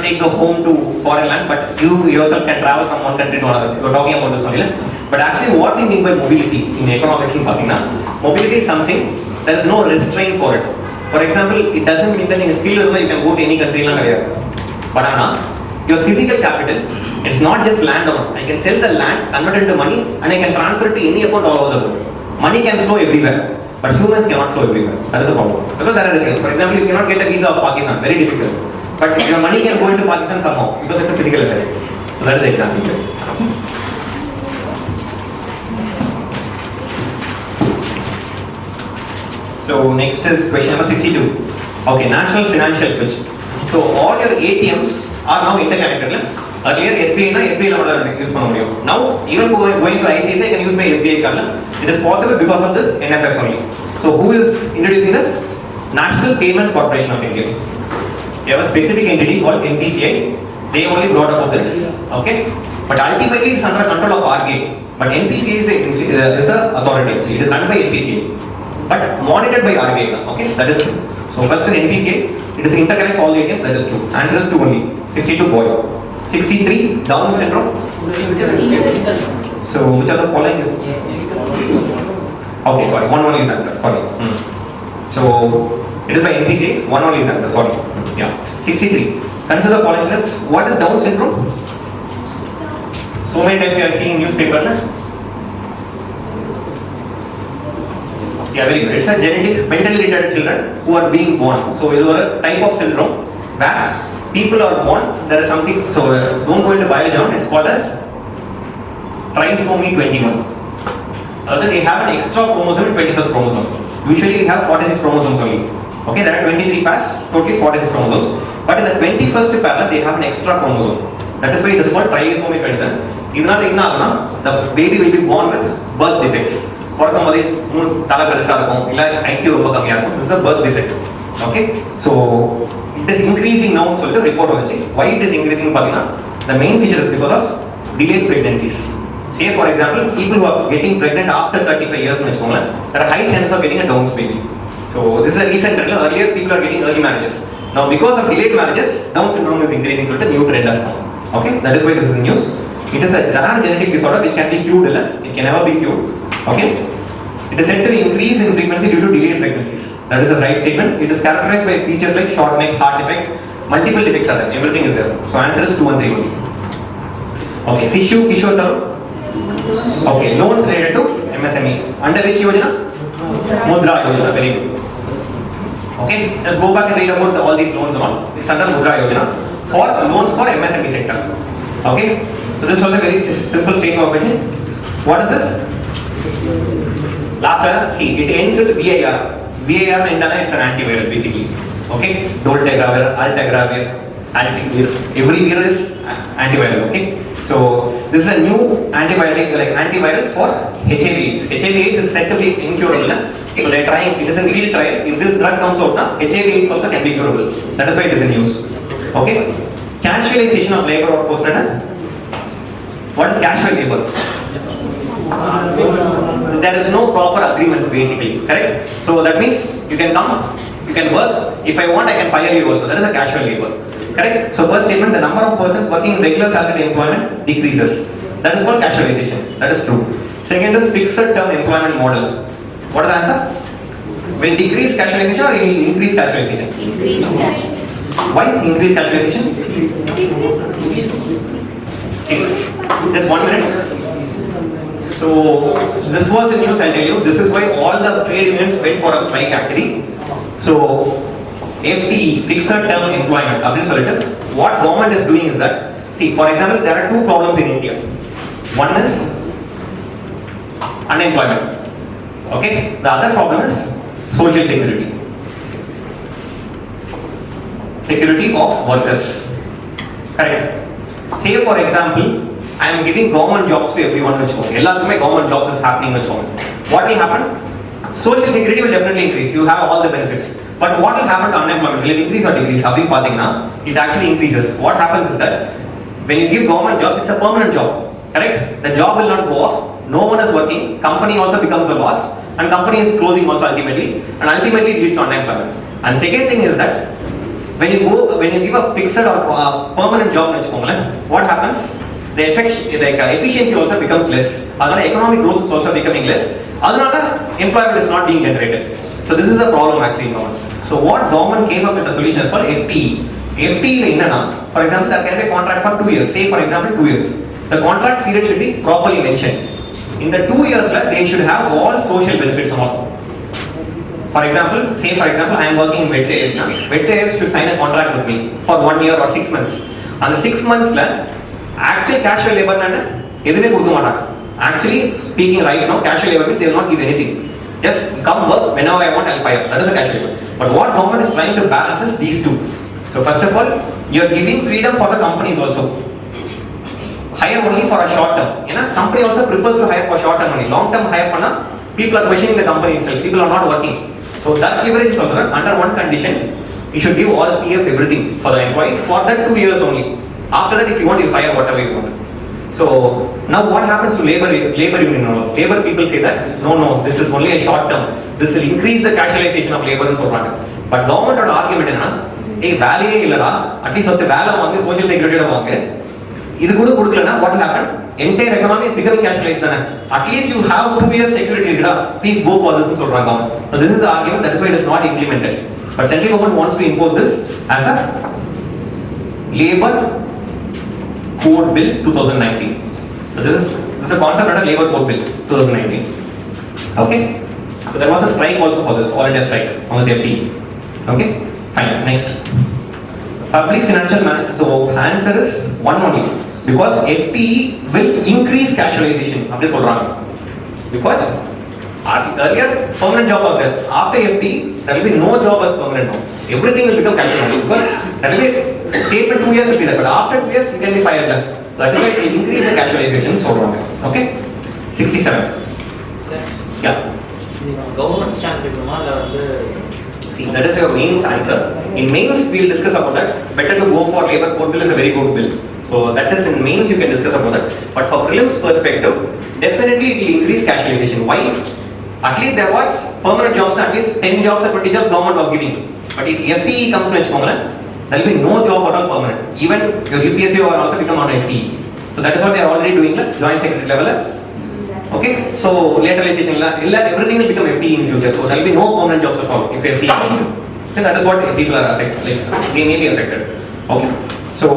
take the home to foreign land, but you yourself can travel from one country to another. You are talking about this only. But actually, what we mean by mobility in economics in Pakistan, mobility is something there is no restraint for it. For example, it doesn't mean that in skill you can go to any country. But your physical capital, it's not just land alone. I can sell the land, convert it into money, and I can transfer it to any account all over the world. Money can flow everywhere, but humans cannot flow everywhere. That is the problem. Because there are risks. For example, you cannot get a visa of Pakistan, very difficult. But your money can go into Pakistan somehow because it's a physical asset. So that is the example. So next is question number 62. Okay, national financial switch. So all your ATMs are now interconnected. Earlier SBI use now even going to ICICI I can use my SBI card. It is possible because of this NFS only. So who is introducing this? National Payments Corporation of India. You have a specific entity called NPCI. They only brought about this. Okay, but ultimately it is under the control of RBI. But NPCI is the authority. It is run by NPCI, but monitored by RBI. Okay, that is true. So first is NPCI. It is interconnects all the ATMs. That is true. Answer is 2 only. 62 boy. 63 Down syndrome. So which of the following is? Okay, sorry. One only is answer. Sorry. So it is by NPCA. One only is answer. Sorry. Yeah. 63. Consider the following steps. What is Down syndrome? So many times you are seeing in newspaper. Yeah, very good. It's a genetic, mentally retarded children who are being born. So it is a type of syndrome where people are born. There is something. So don't go into biology. It's called as trisomy 21. They have an extra chromosome in 21st chromosome. Usually we have 46 chromosomes only. Okay, there are 23 pairs, totally 46 chromosomes. But in the 21st pair, they have an extra chromosome. That is why it is called trisomy 21. The baby will be born with birth defects. This is a birth defect. Okay, so it is increasing now. So the report on why it is increasing. The main feature is because of delayed pregnancies. Say for example, people who are getting pregnant after 35 years, there are high chances of getting a Down's baby. So this is a recent trend. Earlier people are getting early marriages. Now because of delayed marriages, Down syndrome is increasing. So it's a new trend has come. Okay, that is why this is news. It is a rare genetic disorder which can be cured. It can never be cured. Okay, it is said to increase in frequency due to delayed pregnancies. That is the right statement. It is characterized by features like short neck, heart defects, multiple defects are there. Everything is there. So answer is 2 and 3 only. Okay, Sishu Kishore Taru. Okay, loans related to MSME. Under which Yojana? Mudra Yojana. Very good. Okay, let's go back and read about all these loans and all. It's under Mudra Yojana for loans for MSME sector. Okay, so this was a very simple straightforward question. What is this? Last one, see, it ends with VIR. VIR means it's an antiviral basically. Okay, dolutegravir, altegravir, altivir. Every vir is antiviral. Okay, so this is a new antiviral for HIV/AIDS. HIV/AIDS is said to be incurable. So they are trying. It is in field trial. If this drug comes out, HIV/AIDS also can be curable. That is why it is in use. Okay, casualization of labor workforce. What is casual labor? There is no proper agreements basically, correct? So that means you can come, you can work. If I want, I can fire you also. That is a casual labor, correct? So first statement, the number of persons working in regular salaried employment decreases. That is called casualization. That is true. Second is fixed term employment model. What is the answer? Will decrease casualization or increase casualization? Increase casualization. Why increase casualization? Just 1 minute. So this was the news, I'll tell you. This is why all the trade unions went for a strike actually. So FTE, fixed term employment. What government is doing is that, see, for example, there are 2 problems in India. One is unemployment. Okay, the other problem is social security. Security of workers. Correct. Say for example, I am giving government jobs to everyone. Everyone government jobs is happening. What will happen? Social security will definitely increase. You have all the benefits. But what will happen to unemployment? Will it increase or decrease? It actually increases. What happens is that when you give government jobs, it's a permanent job. Correct? The job will not go off. No one is working. Company also becomes a loss. And company is closing also ultimately. And ultimately it leads to unemployment. And second thing is that when you give a fixed or permanent job, what happens? The efficiency also becomes less. Economic growth is also becoming less. Employment is not being generated. So this is a problem actually in government. So what government came up with a solution is called FTE. FTE, for example, there can be a contract for 2 years. Say for example 2 years. The contract period should be properly mentioned. In the 2 years, they should have all social benefits and all. For example, I am working in Vetreas. Vetreas should sign a contract with me for 1 year or 6 months. And the 6 months, actual casual labor, actually speaking right now, casual labor means they will not give anything. Just come work whenever I want, I'll fire. That is the casual labor. But what government is trying to balance is these two. So first of all, you are giving freedom for the companies also. Hire only for a short term. Company also prefers to hire for short term only. Long term hire people are questioning the company itself. People are not working. So that leverage is also under one condition. You should give all PF everything for the employee for that 2 years only. After that, if you want, you fire whatever you want. So now what happens to labor union? Labor people say that no, this is only a short term. This will increase the casualization of labor and so on. But government argument is, hey, value at least first value social security. What will happen? Entire economy is becoming casualized. At least you have 2 years security. Please go for this. So this is the argument. That is why it is not implemented. But central government wants to impose this as a labor code bill 2019. So this is a concept under labor code bill 2019. Okay. So there was a strike also for this, all India strike on the FTE. Okay. Fine. Next. Public financial management. So answer is one only. Because FTE will increase casualization. Because earlier permanent job was there. After FTE, there will be no job as permanent now. Everything will become casual. Because there will be a statement 2 years will be there. But after 2 years, you can be fired. That is why it will increase the casualization. So okay. 67. Yeah. Government stand. See, that is your mains answer. In mains, we will discuss about that. Better to go for labor code bill is a very good bill. So that is in mains you can discuss about that. But for prelims perspective, definitely it will increase casualization. Why? At least there was permanent jobs, at least 10 jobs or 20 jobs government was giving. But if FTE comes to there will be no job at all permanent. Even your UPSC will also become on FTE. So that is what they are already doing, joint secretary level. Okay, so lateralization, everything will become FTE in future. So there will be no permanent jobs at all if FTE comes. Then that is what people are affected, they may be affected. Okay, so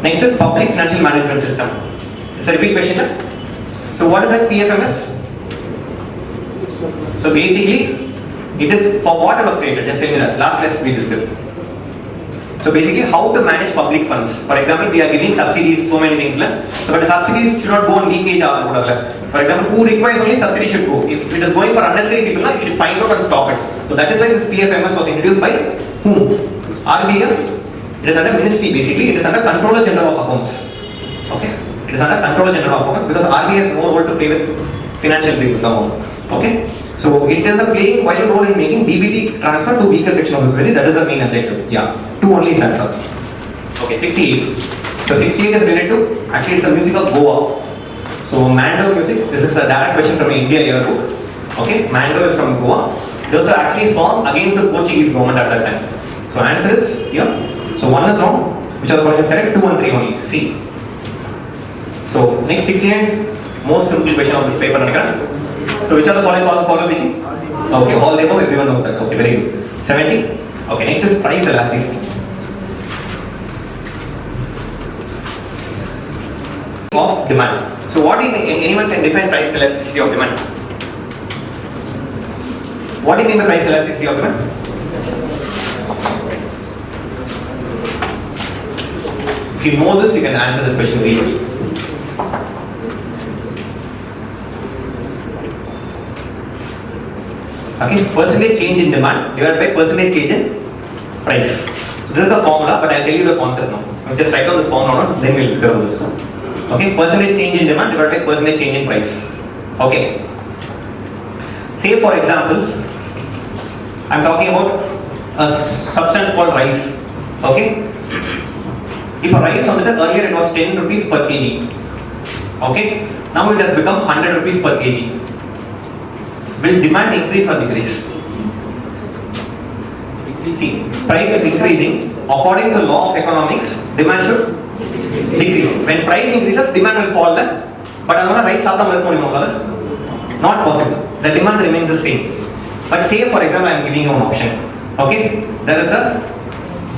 next is public financial management system. It's a repeat question. So what is that PFMS? So basically, it is for what it was created. Just tell me that. Last class we discussed. So basically, how to manage public funds. For example, we are giving subsidies, so many things. So but the subsidies should not go on leakage. For example, who requires only subsidy should go. If it is going for unnecessary people, you should find out and stop it. So that is why this PFMS was introduced by whom? RBF. It is under ministry basically. It is under Controller General of Accounts. Okay. It is under Controller General of Accounts because RBI has no role to play with financial things somehow. Okay. So it is a playing vital role in making DBT transfer to weaker section of the society. That is the main objective. Yeah. 2 only is answer. Okay. 68. So 68 is related to actually it's a music of Goa. So Mando music. This is a direct question from India yearbook. Okay. Mando is from Goa. There was actually a song against the Portuguese government at that time. So answer is here. So 1 is wrong. Which are the following is correct? 2 and 3 only. C. So next 69. Most simple question of this paper. So which are the following causes for bleaching? Okay, all the above, everyone knows that. Okay, very good. 70. Okay, next is price elasticity. Of demand. So what do you mean, anyone can define price elasticity of demand? What do you mean by price elasticity of demand? If you know this, you can answer this question very easily. Okay, percentage change in demand divided by percentage change in price. So this is the formula, but I'll tell you the concept now. We'll just write down this formula, then we'll discuss this. Okay, percentage change in demand divided by percentage change in price. Okay. Say for example, I'm talking about a substance called rice. Okay. If a rice on the earlier it was 10 rupees per kg. Okay. Now it has become 100 rupees per kg. Will demand increase or decrease? See, price is increasing. According to law of economics, demand should decrease. When price increases, demand will fall. But rice not possible. The demand remains the same. But say for example, I am giving you an option. Okay, there is a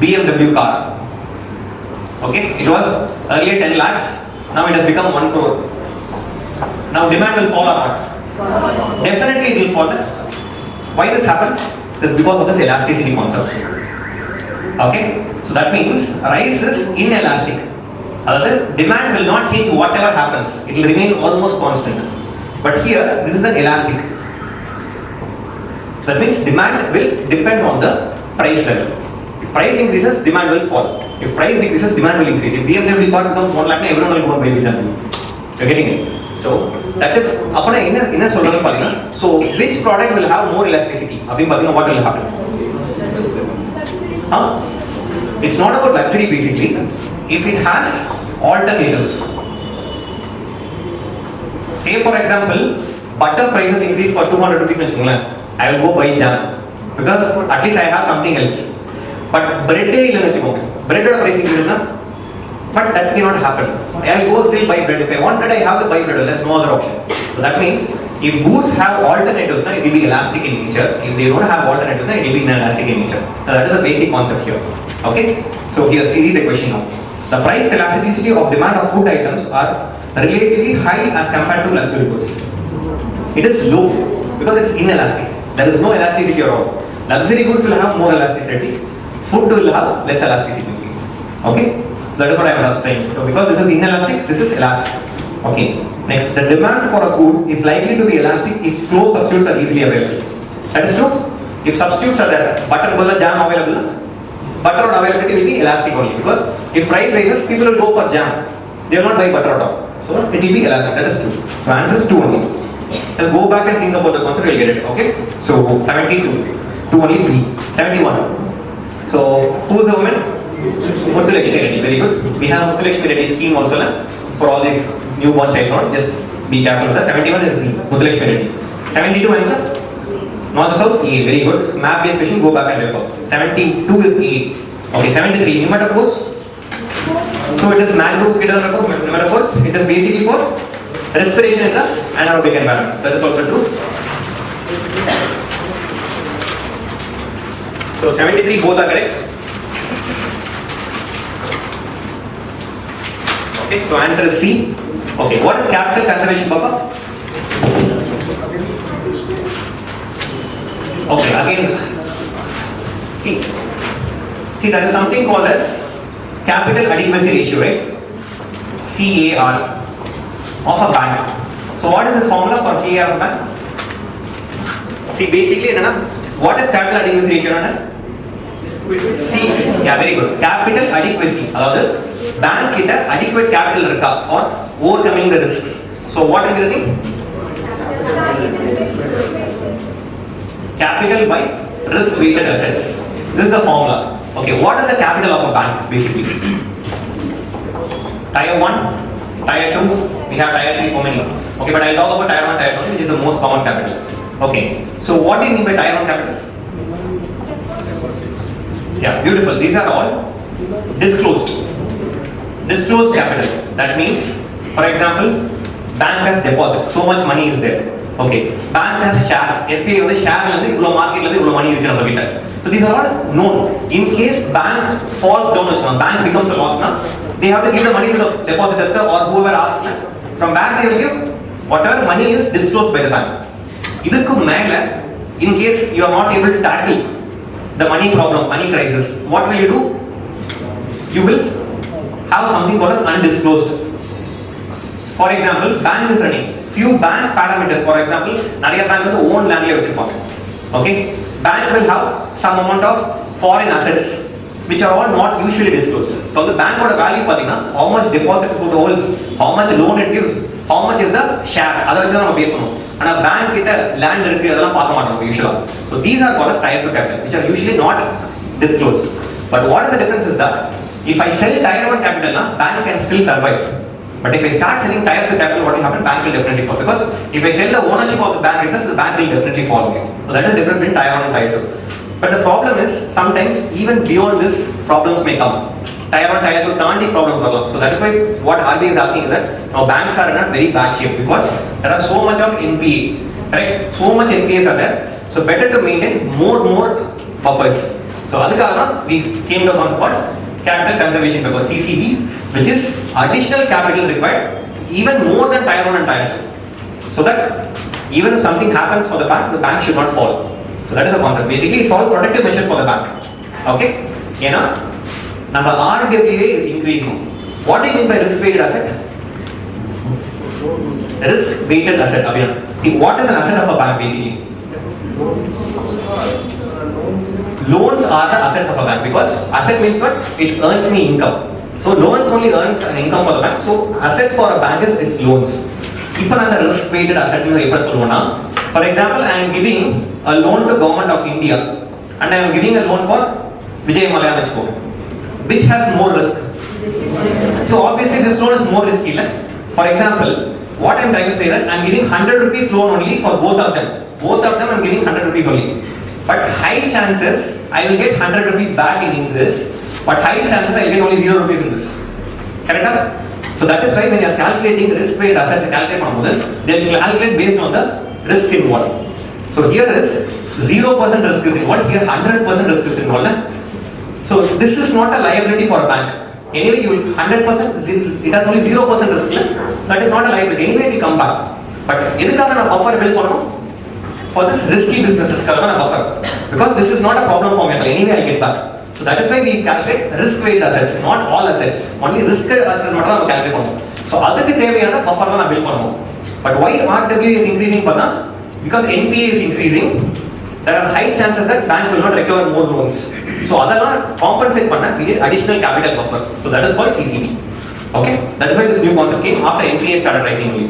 BMW car. Okay, it was earlier 10 lakhs. Now it has become 1 crore. Now demand will fall or not? Definitely it will fall. Why this happens? This is because of this elasticity concept. Okay, so that means rice is inelastic. Other demand will not change whatever happens. It will remain almost constant. But here, this is an elastic. So that means demand will depend on the price level. If price increases, demand will fall. If price decreases, demand will increase. If BMW car becomes 1 lakh, everyone will go and buy BMW. You're getting it? So that is, so which product will have more elasticity? What will happen? It's not about luxury basically. If it has alternatives. Say for example, butter prices increase for 200 rupees. I will go buy jam because at least I have something else. But bread price increase, but that cannot happen. I will go still buy bread. If I want bread, I have to buy bread. There is no other option. So that means if goods have alternatives, it will be elastic in nature. If they don't have alternatives, it will be inelastic in nature. Now that is the basic concept here. Okay. So here see the question now. The price elasticity of demand of food items are relatively high as compared to luxury goods. It is low because it's inelastic. There is no elasticity at all. Luxury goods will have more elasticity. Food will have less elasticity. Okay. So that is what I was saying. So because this is inelastic, this is elastic. Okay. Next, the demand for a good is likely to be elastic if close substitutes are easily available. That is true. If substitutes are there, butter jam available, butter availability will be elastic only because if price rises, people will go for jam. They will not buy butter at all. So it will be elastic. That is true. So answer is 2 only. Just go back and think about the concept. You'll get it. Okay. So 72, 2 only B. 71. So who is the woman? Muthulakshmi Reddy. Very good. We have Muthulakshmi Reddy scheme also for all these newborn children. Just be careful with that. 71 is B. Muthulakshmi Reddy. 72 answer. North or south? A. Very good. Map based question. Go back and refer. 72 is A. Okay. 73. Pneumatophores. So it is man group. It is pneumatophores. It is basically for respiration in the anaerobic environment. That is also true. So 73 both are correct. Okay, so answer is C. Okay, what is capital conservation buffer? Okay, again, see that is something called as capital adequacy ratio, right? CAR of a bank. So what is the formula for CAR of a bank? See, basically, what is capital adequacy ratio? C. Yeah, very good. Capital adequacy. Bank adequate capital for overcoming the risks. So what will be the thing? Capital by risk weighted assets. This is the formula. Okay, what is the capital of a bank basically? Tier 1, Tier 2, we have Tier 3, so many. Okay, but I'll talk about Tier 1, Tier 2, which is the most common capital. Okay, so what do you mean by Tier 1 capital? Yeah, beautiful. These are all disclosed capital. That means, for example, bank has deposits. So much money is there. Okay, bank has shares. SBI on the share market money. So these are all known. In case bank falls down, bank becomes a loss now, they have to give the money to the depositors or whoever asks. From bank they will give whatever money is disclosed by the bank. In case you are not able to tackle the money problem, money crisis, what will you do? You will have something called as undisclosed. For example, bank is running. Few bank parameters, for example, Nariya bank is the own land. Okay, bank will have some amount of foreign assets. which are all not usually disclosed. So the bank got a value padina, how much deposit it holds, how much loan it gives, how much is the share. Other which we base pannuvom. And a bank get a land irukku adala paaka maatom usually. So these are called as tier 2 capital, which are usually not disclosed. But what is the difference is that if I sell tier 1 capital, bank can still survive. But if I start selling tier 2 capital, what will happen? Bank will definitely fall. Because if I sell the ownership of the bank itself, the bank will definitely fall. So that is the difference between tier 1 and tier 2. But the problem is, sometimes even beyond this, problems may come. Tier 1, tier 2, third problems are. So that is why what RBI is asking is that now banks are in a very bad shape because there are so much of NPA, correct? So much NPAs are there. So better to maintain more buffers. So adhikara we came to a concept called capital conservation paper, CCP, which is additional capital required even more than tier 1 and tier 2. So that even if something happens for the bank should not fall. So that is the concept. Basically, it's all protective measure for the bank. Okay? Number RWA is increasing. What do you mean by risk-weighted asset? Risk-weighted asset. See, what is an asset of a bank basically? Loans are the assets of a bank because asset means what? It earns me income. So loans only earns an income for the bank. So assets for a bank is its loans. If another risk-weighted asset for example, I am giving a loan to government of India and I am giving a loan for Vijay Mallya, which has more risk. So obviously this loan is more risky. For example, what I am trying to say that I am giving 100 rupees loan only for both of them. Both of them I am giving 100 rupees only. But high chances I will get 100 rupees back in this, but high chances I will get only 0 rupees in this. Correct? So that is why when you are calculating risk-weighted assets, they will calculate based on the risk involved. So here is 0% risk is involved, here 100% risk is involved. So this is not a liability for a bank. Anyway, you will 100%, it has only 0% risk. That is not a liability. Anyway, it will come back. But edukkaga na buffer build pannanum for this risky businesses kaga na buffer, because this is not a problem for me. Anyway, I will get back. So that is why we calculate risk-weighted assets, not all assets. Only risk-weighted assets we calculate pannum. So adukku theviyana buffer na build pannum. But why RWA is increasing? Because NPA is increasing, there are high chances that bank will not recover more loans. So adala compensate panna, we need additional capital buffer. So that is called CCP. Okay, that is why this new concept came after NPA started rising only.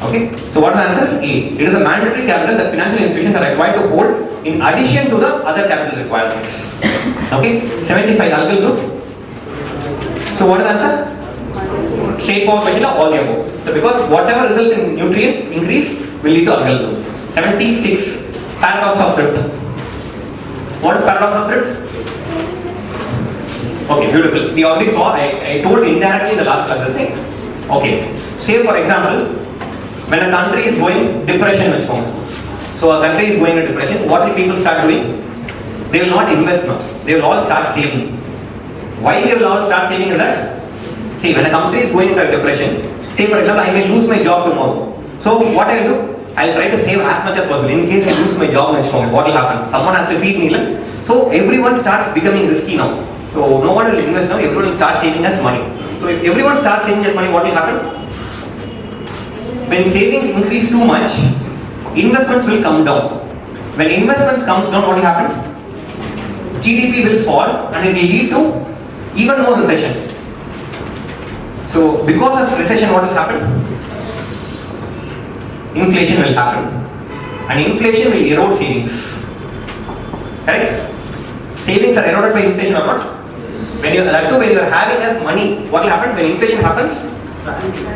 Okay, so what the answer is A. It is a mandatory capital that financial institutions are required to hold in addition to the other capital requirements. Okay, 75 algal group. So what is the answer? Straightforward question, all the above. So because whatever results in nutrients increase will lead to algal group. 76, paradox of thrift. What is paradox of thrift? Okay, beautiful. We already saw, I told indirectly in the last class this thing. Okay, say for example, when a country is going depression, so a country is going into depression, what will people start doing? They will not invest now. They will all start saving. Why they will all start saving is that, see, when a country is going into depression, say for example, I may lose my job tomorrow. So what I will do? I will try to save as much as possible. In case I lose my job next moment, what will happen? Someone has to feed me. So everyone starts becoming risky now. So no one will invest now, everyone will start saving us money. So if everyone starts saving us money, what will happen? When savings increase too much, investments will come down. When investments comes down, what will happen? GDP will fall and it will lead to even more recession. So because of recession, what will happen? Inflation will happen, and inflation will erode savings. Correct? Savings are eroded by inflation or not? When you are having as money, what will happen when inflation happens?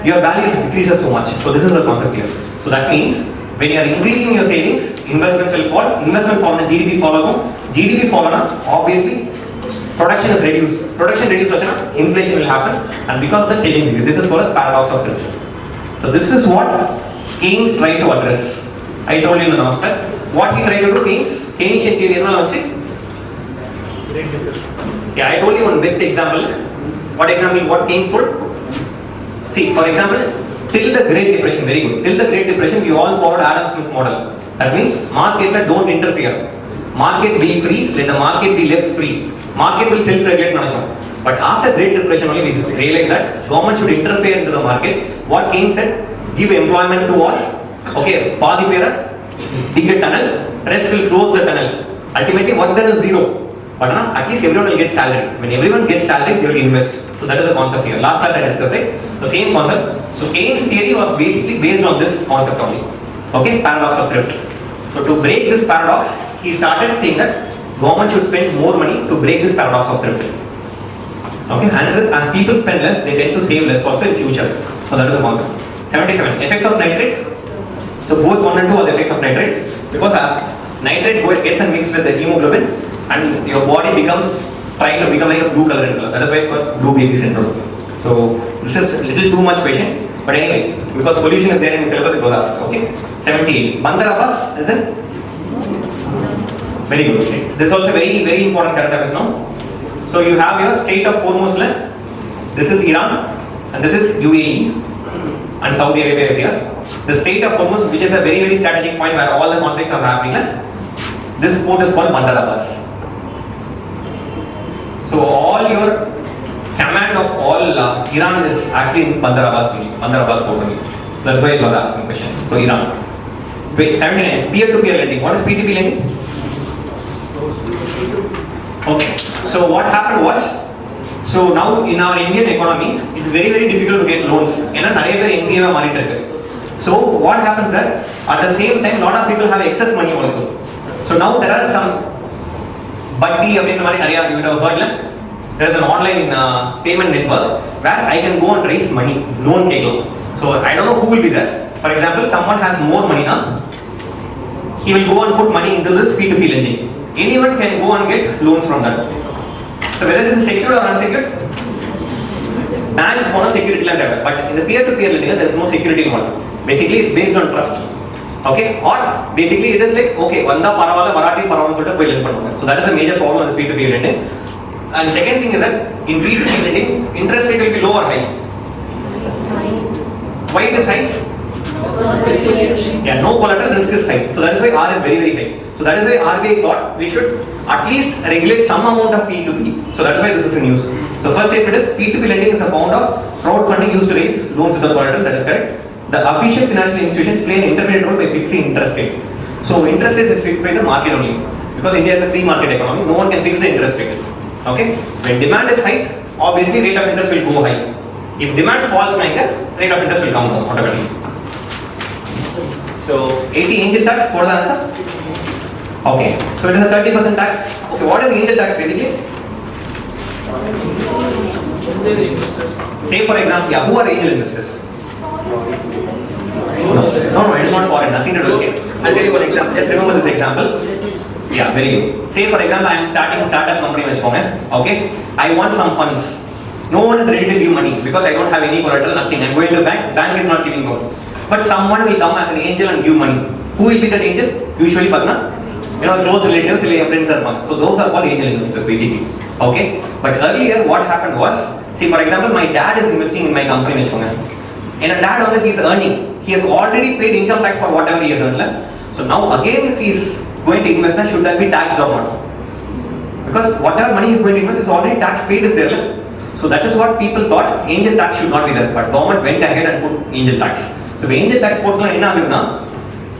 Your value decreases so much. So this is the concept here. So that means when you are increasing your savings, investments will fall. Investment fall and GDP fall. GDP fall, obviously production is reduced. Production reduced, inflation will happen, and because of the savings increase. This is called as paradox of thrift. So this is what Keynes tried to address. I told you in the last class. What he tried to do, Keynesian theory is not. Yeah, I told you one best example. What example? What Keynes told? See, for example, till the Great Depression, very good. Till the Great Depression, we all followed Adam Smith model. That means market don't interfere. Market be free, let the market be left free. Market will self-regulate. But after Great Depression only, we realized that government should interfere into the market. What Keynes said? Give employment to all. Okay, Padi Pera, dig a tunnel, rest will close the tunnel. Ultimately, work done is zero. But at least everyone will get salary. When everyone gets salary, they will invest. So that is the concept here. Last class I discussed, right? So same concept. So Keynes' theory was basically based on this concept only. Okay, paradox of thrift. So to break this paradox, he started saying that government should spend more money to break this paradox of thrift. Okay, answer is as people spend less, they tend to save less also in future. So that is the concept. 77. Effects of nitrate. So both 1 and 2 are the effects of nitrate because nitrate gets and mixed with the hemoglobin and your body becomes trying to become like a blue color in color. That is why it's called blue baby syndrome. So this is a little too much question. But anyway, because pollution is there in the syllabus, it was asked. Okay. 78. Bandar Abbas is it? Very good. This is also very, very important current affairs now. So you have your Strait of Hormuz. This is Iran and this is UAE and Saudi Arabia is here. The Strait of Hormuz, which is a very, very strategic point where all the conflicts are happening. This port is called Bandar Abbas. So all your command of all Iran is actually in Bandar Abbas port only. That's why it was asking question. So Iran. Wait, 79. Peer-to-peer lending. What is P2P lending? Okay. So what happened was, so now in our Indian economy, it's very, very difficult to get loans. So what happens that at the same time, lot of people have excess money also. So now there are some Buddy, you would have heard. There is an online payment network where I can go and raise money, loan take. So I don't know who will be there. For example, someone has more money now. He will go and put money into this P2P lending. Anyone can go and get loans from that. So whether this is secured or unsecured, bank has security, but in the peer-to-peer lending, there is no security involved. Basically, it's based on trust. Okay, or basically it is like okay, vanda paravala Marathi paravala solta poi lend பண்ணுவாங்க. So that is the major problem in the P2P lending. And second thing is that in P2P lending, interest rate will be low or high. Why it is high? Yeah, no collateral, risk is high. So that is why R is very, very high. So that is why RBI thought we should at least regulate some amount of P2P. So that is why this is in use. So first statement is P2P lending is a form of crowdfunding used to raise loans without collateral. That is correct. The official financial institutions play an intermediate role by fixing interest rate. So interest rate is fixed by the market only. Because India is a free market economy, no one can fix the interest rate. Okay? When demand is high, obviously rate of interest will go high. If demand falls, rate of interest will come down automatically. So 80 angel tax, what is the answer? Okay. So it is a 30% tax. Okay, what is angel tax basically? Say for example, yeah, who are angel investors? No, it is not foreign, nothing to do with it. I'll tell you one example, just remember this example. Yeah, very good. Say for example, I am starting a startup company, okay? I want some funds. No one is ready to give money because I don't have any collateral, nothing. I'm going to bank is not giving loan. But someone will come as an angel and give money. Who will be that angel? Usually, close relatives, friends are one. So those are called angel investors basically. Okay? But earlier, what happened was, see for example, my dad is investing in my company, and a dad only he is earning. He has already paid income tax for whatever he has earned. So now again, if he is going to invest, should that be taxed or not? Because whatever money he is going to invest is already tax paid is there. So that is what people thought angel tax should not be there. But government went ahead and put angel tax. So the angel tax portal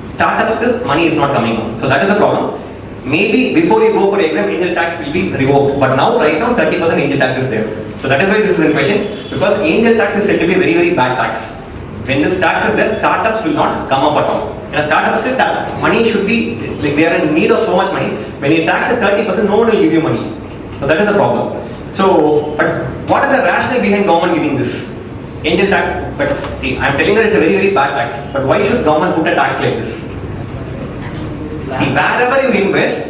startups money is not coming out. So that is the problem. Maybe before you go for exam, angel tax will be revoked. But now, right now, 30% angel tax is there. So that is why this is in question. Because angel tax is said to be very, very bad tax. When this tax is there, startups will not come up at all. In a startup, money should be, like they are in need of so much money. When you tax at 30%, no one will give you money. So that is the problem. So, but what is the rationale behind government giving this? Angel tax, but see, I am telling that it's a very, very bad tax. But why should government put a tax like this? See, wherever you invest,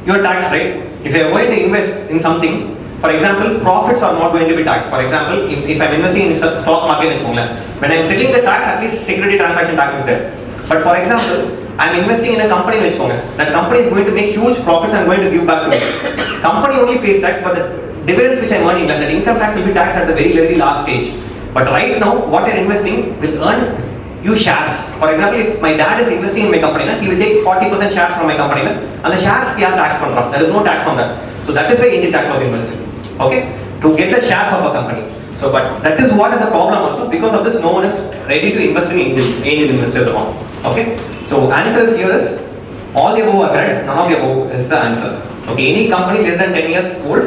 you are taxed, right? If you are going to invest in something, for example, profits are not going to be taxed. For example, if I am investing in stock market, when I am selling the tax, at least security transaction tax is there. But for example, I am investing in a company, that company is going to make huge profits and going to give back to me. Company only pays tax, but the dividends which I am earning, that income tax will be taxed at the very, very last stage. But right now, what you are investing will earn you shares. For example, if my dad is investing in my company, he will take 40% shares from my company, and the shares we are taxed on. There is no tax on that. So that is why angel tax was invested. Okay, to get the shares of a company. So, but that is what is the problem also. Because of this, no one is ready to invest in angel investors at all. Okay, so answer is here is all the above are correct. None of the above is the answer. Okay, any company less than 10 years old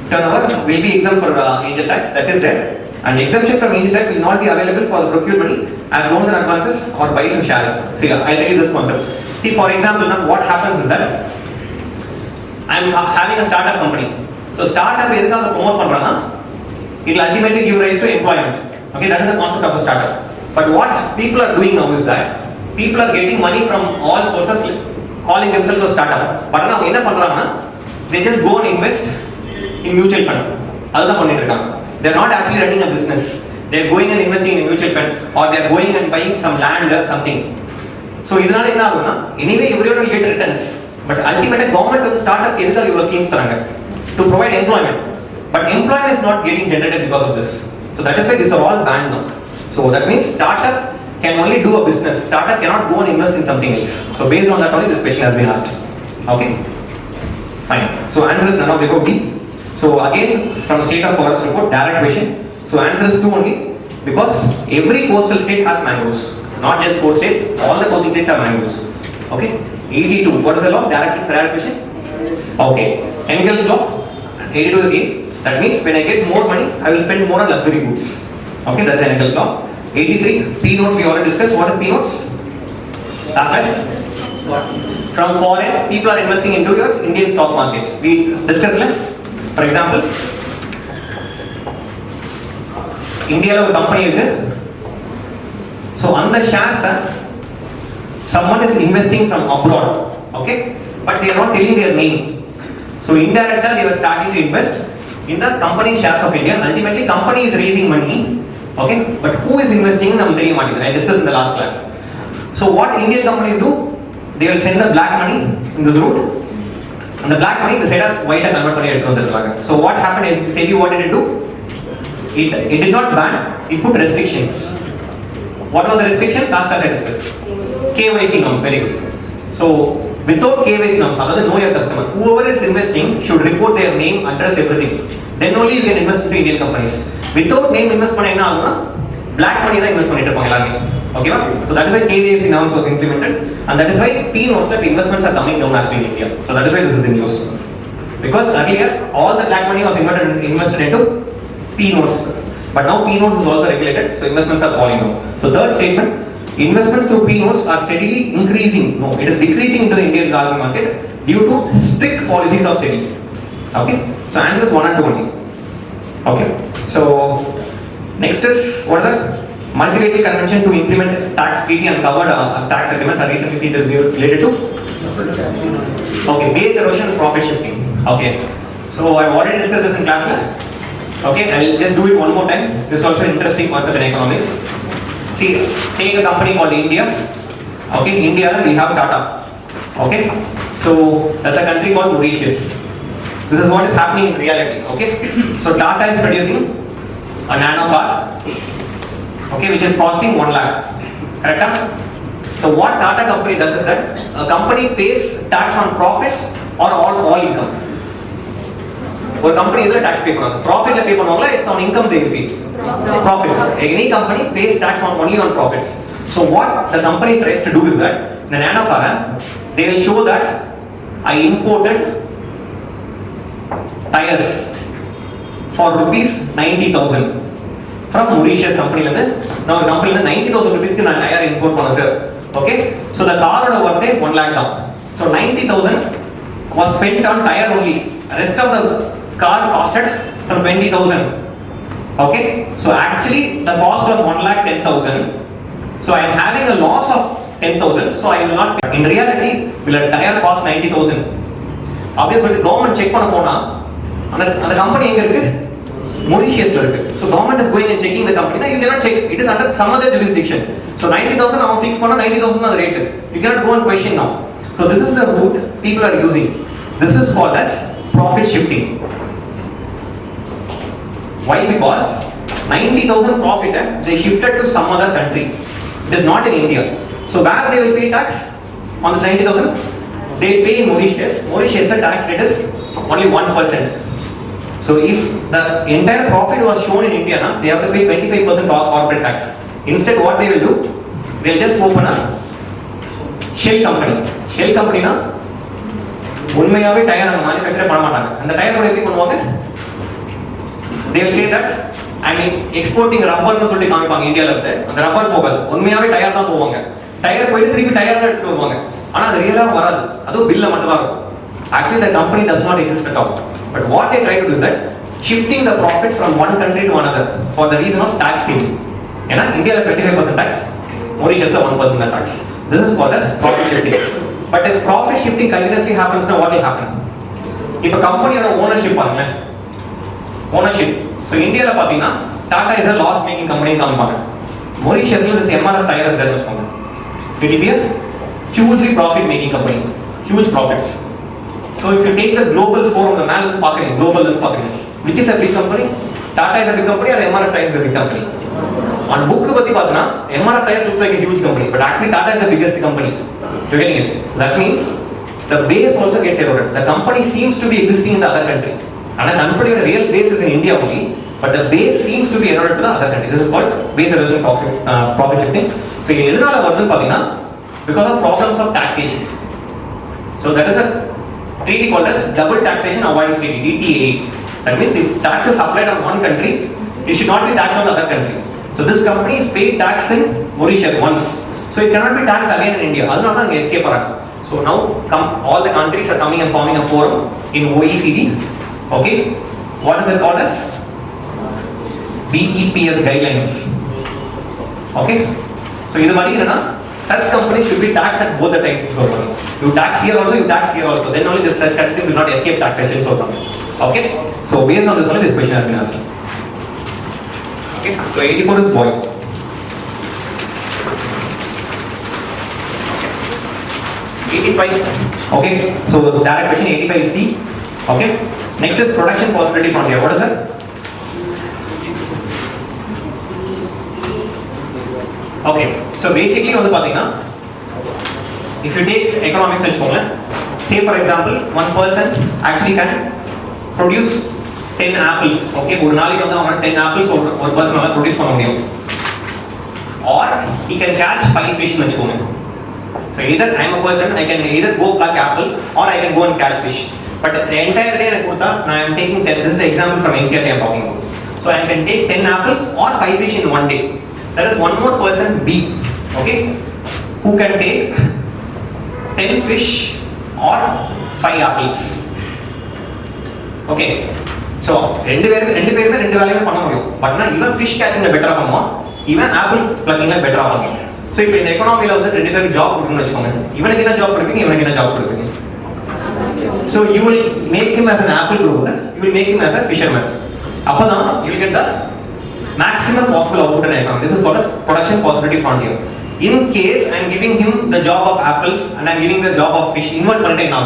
turnover will be exempt for angel tax, that is there. And exemption from angel tax will not be available for the procured money as loans and advances or buy to shares. See, I'll tell you this concept. See, for example, now what happens is that I am having a startup company. So startup edukkaga promote pandrana, it will ultimately give rise to employment. Okay, that is the concept of a startup. But what people are doing now is that people are getting money from all sources, calling themselves a startup. But now enna pandranga, they just go and invest in mutual fund. Adha pannittu irukanga. They are not actually running a business. They are going and investing in a mutual fund, or they are going and buying some land or something. So idanaala enna aguna, anyway everyone will get returns. But ultimately government will start up edukal your schemes tharanga to provide employment. But employment is not getting generated because of this. So that is why these are all banned now. So that means startup can only do a business. Startup cannot go and invest in something else. So based on that only this question has been asked. Okay? Fine. So answer is none of the above B. So again from state of forest report, direct question. So answer is 2 only, because every coastal state has mangroves. Not just 4 states, all the coastal states have mangroves. Okay? 82. What is the law? Direct question? Okay. Engel's law? 82 is A. That means when I get more money, I will spend more on luxury goods. Okay, that's Engel's law. 83. P notes we already discussed. What is P notes? Last class? From foreign, people are investing into your Indian stock markets. We discussed it. For example, India lo company irukku. So on the shares, someone is investing from abroad. Okay, but they are not telling their name. So indirectly they were starting to invest in the company shares of India. Ultimately company is raising money. Okay, but who is investing in Amdari money? I discussed in the last class. So what Indian companies do? They will send the black money in this route, and the black money the side of white and convert money எடுத்து வந்திருக்காங்க. So what happened is SEBI what did it do? It did not ban, it put restrictions. What was the restriction? Last class I discussed. KYC norms, very good. So without KYC norms, other than know your customer, whoever is investing should report their name, address, everything. Then only you can invest into Indian companies. Without name invest பண்ண என்ன ஆகும்னா black money தான் invest பண்ணிட்டு இருப்பாங்க எல்லாரும். Okay va? So that is why KYC norms was implemented, and that is why P notes that investments are coming down actually in India. So that is why this is in use. Because earlier all the black money was invested into P notes, but now P notes is also regulated, so investments are falling down. So third statement, investments through P notes are steadily increasing. No, it is decreasing into the Indian government market due to strict policies of SEBI. Okay, so answer is 1 and 2 only. Okay, so next is what is that? Multilateral convention to implement tax treaty and covered tax agreements are recently seen related to. Okay, base erosion and profit shifting. Okay, so I've already discussed this in class. Okay, I will just do it one more time. This is also an interesting concept in economics. See, take a company called India. Okay, India we have Tata. Okay, so that's a country called Mauritius. This is what is happening in reality. Okay, so Tata is producing a nano car. Okay, which is costing 1 lakh. Correct? So what Tata company does is that a company pays tax on profits or all income. ஒரு company இதில் tax pay பண்ணுவாங்க. Profitல pay பண்ணுவாங்களா? It's on income they will pay. Profits. Any company pays tax only on profits. So what the company tries to do is that the nano car, they will show that I imported tires for rupees 90,000 from Mauritius company la now company la 90,000 rupees ku na tire import panna sir. Okay, so the car oda worth 1 lakh da. So 90,000 was spent on tire only. Rest of the car costed some 20,000. Okay, so actually the cost was 1,10,000. So I am having a loss of 10,000. So I will not pay. In reality, will a tire cost 90,000? Obviously, the government check பண்ண போனா அந்த company எங்க இருக்கு? Mauritiusல இருக்கு. So government is going and checking the company. Now you cannot check. It is under some other jurisdiction. So 90,000 அவன் fix பண்ணா 90,000 தான் rate. You cannot go and question now. So this is the route people are using. This is called as profit shifting. Why? Because 90,000 profit they shifted to some other country. It is not in India. So where they will pay tax on this 90,000? They pay in Mauritius. Mauritius tax rate is only 1%. So if the entire profit was shown in India, they have to pay 25% corporate tax. Instead, what they will do? They will just open a shell company. Shell company உண்மையாவே tyre அவங்க manufacture பண்ண மாட்டாங்க. அந்த tyre கூட எப்படி பண்ணுவாங்க? They will say that I mean exporting ரப்பர்னு சொல்லி காமிப்பாங்க இந்தியால இருந்து. அந்த ரப்பர் போகாது, உண்மையாவே டயர் தான் போவாங்க. டயர் போயிட்டு திருப்பி டயர் தான் எடுத்துட்டு வருவாங்க. ஆனா அது ரியலா வராது, அதுவும் பில்ல மட்டும் தான் இருக்கும். Actually the company does not exist at all. But what they try to do is that shifting the profits from one country to another for the reason of tax savings. ஏன்னா இந்தியால 25% tax, Mauritiusல 1% tax. This is called as profit shifting. But if profit shifting continuously happens, now what will happen? இப்போ கம்பெனியோட ownership பாருங்க, ownership. So இந்தியால பாத்தீங்கன்னா Tata is a loss making company காமிப்பாங்க. Mauritiusல this MRF tire is there வச்சுக்கோங்க. It will be a hugely profit making company, huge profits. So if you take the global forum, the man is talking global is talking, which is a big company? Tata is a big company or MRF Tires is a big company? On book patti pathna MRF Tires looks like a huge company, but actually Tata is the biggest company. You're getting it? That means the base also gets eroded. The company seems to be existing in the other country, and the company's real base is in India only, but the base seems to be eroded to the other country. This is called base erosion, profit shifting. So edunala varudhu pathina because of problems of taxation. So that is a treaty called as double taxation avoidance treaty, DTA. That means if tax is applied on one country, it should not be taxed on the other country. So this company is paid tax in Mauritius once, so it cannot be taxed again in India. Adunala dhaan escape paraanga. So now all the countries are coming and forming a forum in OECD. Okay, what is it called as? BEPS guidelines. Okay, so idu mari enna, such companies should be taxed at both the times. So you tax here also, you tax here also, then only this such countries will not escape taxation. So okay, so based on this only this question has been asked. Okay, so 84 is boy. Okay. 85. Okay, so direct question 85 is C. Okay, next is production possibility frontier. What is that? Okay, so basically வந்து பாத்தீங்கன்னா if you take economics வச்சுக்கோங்க, say for example one person actually can produce 10 apples. Okay, ஒரு நாளைக்கு வந்து அவன் 10 apples ஒரு பர்சனால produce பண்ண முடியும், or he can catch 5 fish வச்சுக்கோங்க. So either I am a person, I can either go pluck apple or I can go and catch fish, but the entire day எனக்கு கொடுத்தா I am taking 10. This is the example from NCERT I am talking about. So I can take 10 apples or 5 fish in one day. There is one more person B, okay, who can take 10 fish or 5 apples. Okay, so ரெண்டு பேருமே ரெண்டு வேலையுமே பண்ண முடியும், but நான் இவன் fish catching பெட்டரா பண்ணுவான், இவன் apple plucking பெட்டரா பண்ணுவான். So இப்போ இந்த எக்கனாமில வந்து ரெண்டு பேருக்கு ஜாப் கொடுக்கணும்னு வச்சுக்கோங்க, இவனுக்கு என்ன ஜாப் கொடுப்பீங்க, இவனுக்கு என்ன ஜாப் கொடுப்பீங்க? So you will make him as an apple grower, you will make him as a fisherman. அப்பதான் you will get the maximum possible output in economy. This is called as production possibility frontier. In case I am giving him the job of apples and I am giving the job of fish, invert பண்ணிட்டே now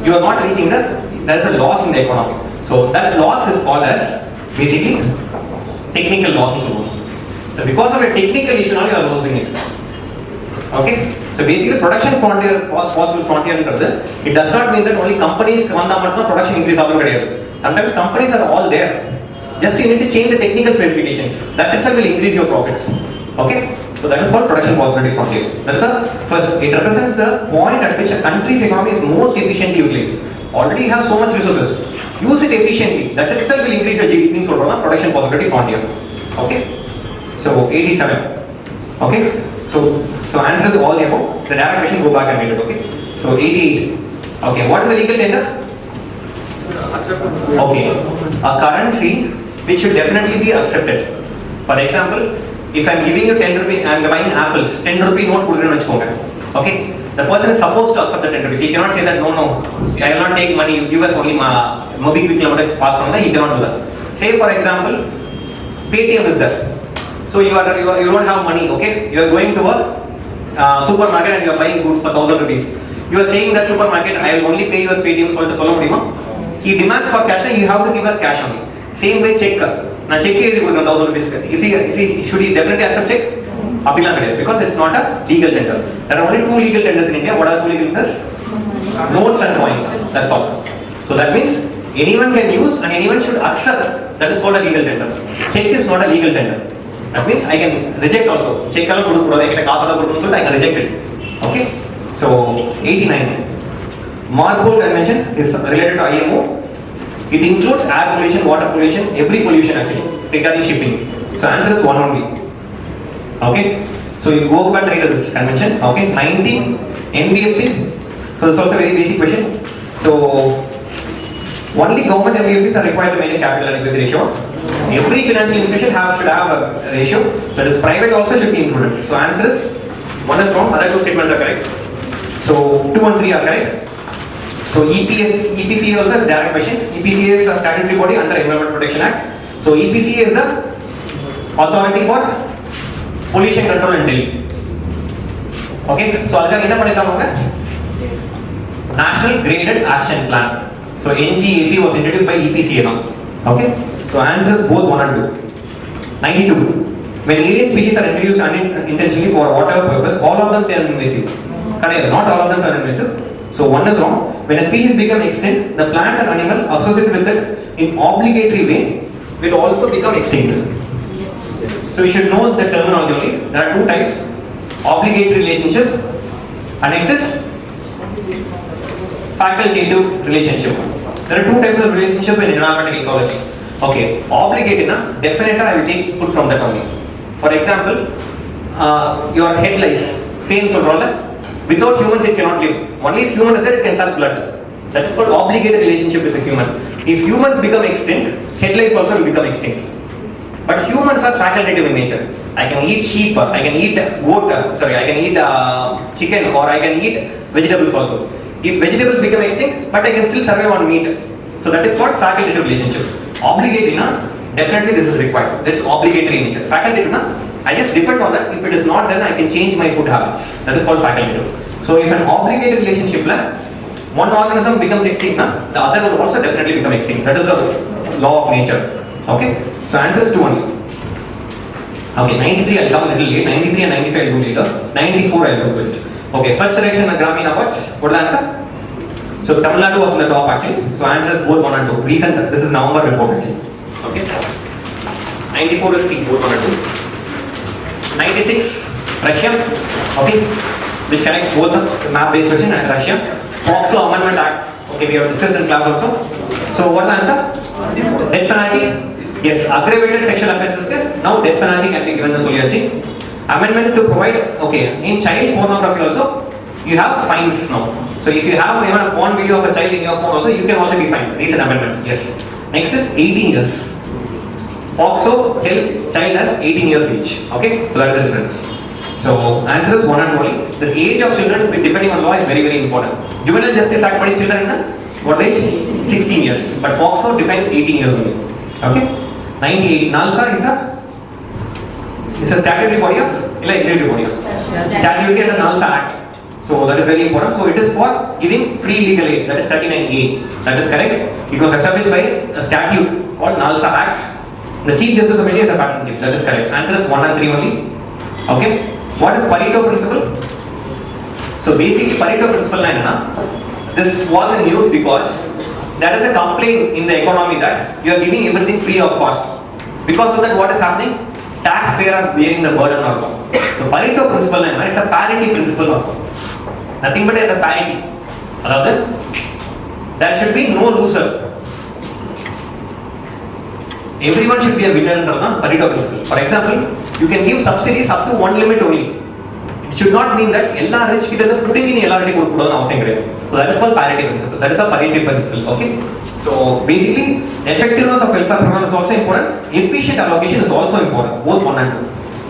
you are not reaching there is a loss in the economy. So that loss is called as basically technical loss in சொல்லுவோம். So because of a technical issue now you are losing it. Okay, so basically production frontier, possible frontier ன்றது it does not mean that only companies வந்தா மட்டும் production increase ஆகும் கிடையாது. Sometimes companies are all there, just you need to change the technical specifications, that itself will increase your profits. Okay, so that is called production possibility frontier. That is the first, it represents the point at which a country's economy is most efficiently utilized. Already have so much resources, use it efficiently, that itself will increase your GDP in சொல்றோம்னா production possibility frontier. Okay, so 87. Okay, so answer is all the above. The direct question, go back and read it. Okay, so 88. Okay, what is the legal tender? Okay, a currency which should definitely be accepted. For example, if I am giving you 10 rupee, I am buying apples, 10 rupee note கொடுக்குறேன்னு வச்சுக்கோங்க. Okay, the person is supposed to accept the 10 rupees. He cannot say that no, I will not take money, you give us only MobiKwik மட்டும் pass பண்ணா, he cannot do that. Say for example, Paytm is there. So you don't have money, okay? You are going to a supermarket and you are buying goods for 1000 rupees. You are saying that supermarket, I will only pay you as Paytm சொல்லிட்டு சொல்ல முடியுமா? He demands for cash, you have to give us cash only. Same way check. நான் check எழுதி கொடுக்கிறேன் 1000 rupees. Should he definitely accept check? அப்படிலாம் கிடையாது, because it's not a legal tender. There are only two legal tenders in India. What are two legal tenders? Notes and coins. That's all. So that means anyone can use and anyone should accept. That is called a legal tender. Check is not a legal tender. That means I can reject also. Check எல்லாம் கொடுக்க கூடாது, என்கிட்ட காசு தான் கொடுக்கணும்னு சொல்லிட்டு I can reject it. Okay. So 89. Marpol Convention is related to IMO. It includes air pollution, water pollution, every pollution actually regarding shipping. So answer is 1 only. Okay. So you go back and write this convention. Okay. 19 NBFC. So this is also a very basic question. So only government NBFCs are required to maintain capital adequacy ratio. Every financial institution should have a ratio. That is private also should be included. So answer is 1 is wrong. Other 2 statements are correct. So 2 and 3 are correct. So EPCA also is direct question. EPCA is a statutory body under Environment Protection Act. So EPCA is the authority for pollution control in Delhi. Okay. So adha enna panniranga? National Graded Action Plan. So NGAP was introduced by EPCA now. Okay. So answers both 1 and 2. 92. When alien species are introduced unintentionally for whatever purpose, all of them turn invasive. Correct. Not all of them turn invasive. So 1 is wrong. When a species become extinct, the plant and animal associated with it in obligatory way will also become extinct. So you should know the terminology only. There are 2 types: obligatory relationship, and next is facultative relationship. There are 2 types of relationship in environmental ecology. Okay, obligatory na definitely I will take food from that only. For example, your head lice, pain solrolla. Without humans it cannot live. Only if human is there it can suck blood. That is called obligatory relationship with the human. If humans become extinct, head lice also will become extinct. But humans are facultative in nature. I can eat sheep, I can eat goat, I can eat chicken, or I can eat vegetables also. If vegetables become extinct, but I can still survive on meat. So that is called facultative relationship. Obligatory na, definitely this is required. That's obligatory in nature. Facultative na, I just depend on that. If it is not, then I can change my food habits. That is called facultative. So if an obligatory relationship la, one organism becomes extinct na, the other will also definitely become extinct. That is the law of nature. Okay. So answer is 2 only. Okay, 93 I'll come a little late. 93 and 95 I'll do later. 94 I'll do first. Okay, first selection Grameen Awards. What is the answer? So Tamil Nadu was on the top actually. So answer is both 1 and 2. Recent, this is November report actually. Okay. 94 is C, both 1 and 2. 96 Russia. Okay. Which connects both the map based question and Russia. POXO Amendment Act. Okay, we have discussed in class also. So what is the answer? Death penalty. Yes, aggravated sexual offences. Now death penalty can be given the Soliachi. Amendment to provide, okay, in child pornography also, you have fines now. So if you have even a porn video of a child in your phone also, you can also be fined. Recent amendment, yes. Next is 18 years. POXO tells child has 18 years each. Okay, so that is the difference. So answer is 1 and 2 only. This age of children depending on law is very, very important. Juvenile Justice Act for children in the what age? 16 years. But POXO defines 18 years only. Okay. 98. NALSA is a statutory body or executive body? Statutory under NALSA Act. So that is very important. So it is for giving free legal aid. That is 39A. That is correct. It was established by a statute called NALSA Act. The Chief Justice of India is a patent gift. That is correct. Answer is 1 and 3 only. Okay. What is Pareto principle? So basically Pareto principle this was in use because there is a complaint in the economy that you are giving everything free of cost. Because of that, what is happening? Taxpayers are bearing the burden of it. So Pareto principle it's a parity principle. Nothing but as a parity. There should be no loser. Everyone should be a winner under the Pareto principle. For example, you can give subsidies up to one limit only. It should not mean that all rich people are putting in all. So that is called parity principle. That is a parity principle. Okay. So basically, effectiveness of welfare program is also important. Efficient allocation is also important. Both 1 and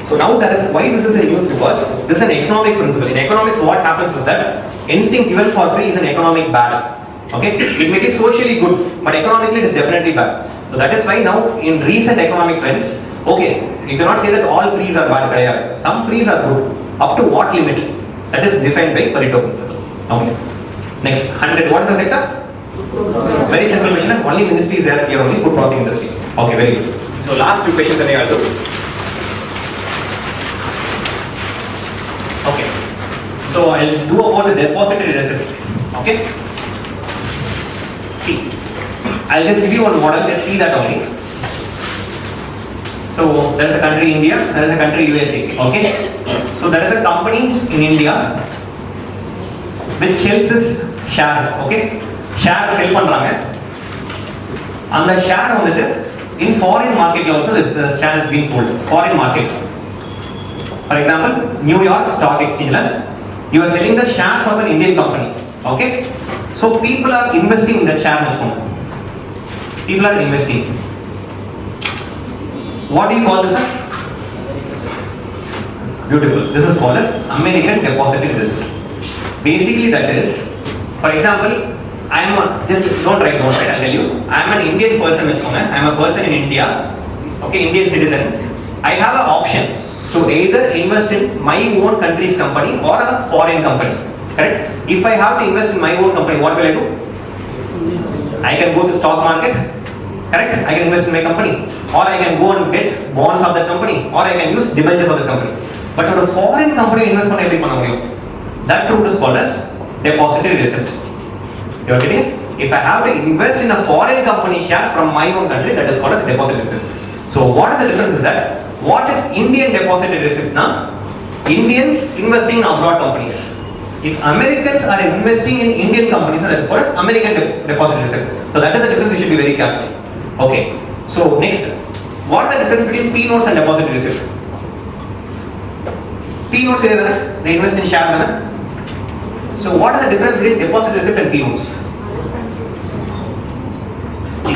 2. So now that is why this is in use, because this is an economic principle. In economics, what happens is that anything given for free is an economic bad. Okay. It may be socially good, but economically it is definitely bad. So that is why now in recent economic trends, okay, you cannot say that all frees are bad. Some frees are good. Up to what limit? That is defined by Pareto principle. Okay. Next, 100. What is the sector? Very simple question. Only ministry is there here, only food processing industry. Okay, very good. So last 2 questions that I will do. Okay. So I'll do about the depository recipe. Okay. See, I'll just give you one model. Just see that only. So there is a country India, there is a country USA. Okay. So there is a company in India which sells shares. Okay, shares sell பண்றாங்க. அந்த share வந்துட்டு in foreign market also the share is being sold. Foreign market. For example, New York Stock Exchange la you are selling the shares of an Indian company. Okay, so people are investing in that share. People are investing. What do you call this as? Beautiful. This is called as American Depository Receipt. Basically that is, for example, just don't write, I'll tell you. I am an Indian person, I am a person in India, okay, Indian citizen. I have an option to either invest in my own country's company or a foreign company, correct? If I have to invest in my own company, what will I do? I can go to stock market, correct? I can invest in my company, or I can go and get bonds of that company, or I can use debentures of the company. But for a foreign company investment எப்படி பண்ண முடியும்? That route is called as depository receipt. You are getting it? If I have to invest in a foreign company share from my own country, that is called as depository receipt. So what is the difference is that, what is Indian depository receipt now? Indians investing in abroad companies. If Americans are investing in Indian companies, that is called as American depository receipt. So that is the difference, you should be very careful. Okay, so next, what is the difference between P notes and depository receipt? P notes is they invest in share. So what is the difference between depository receipt and P notes?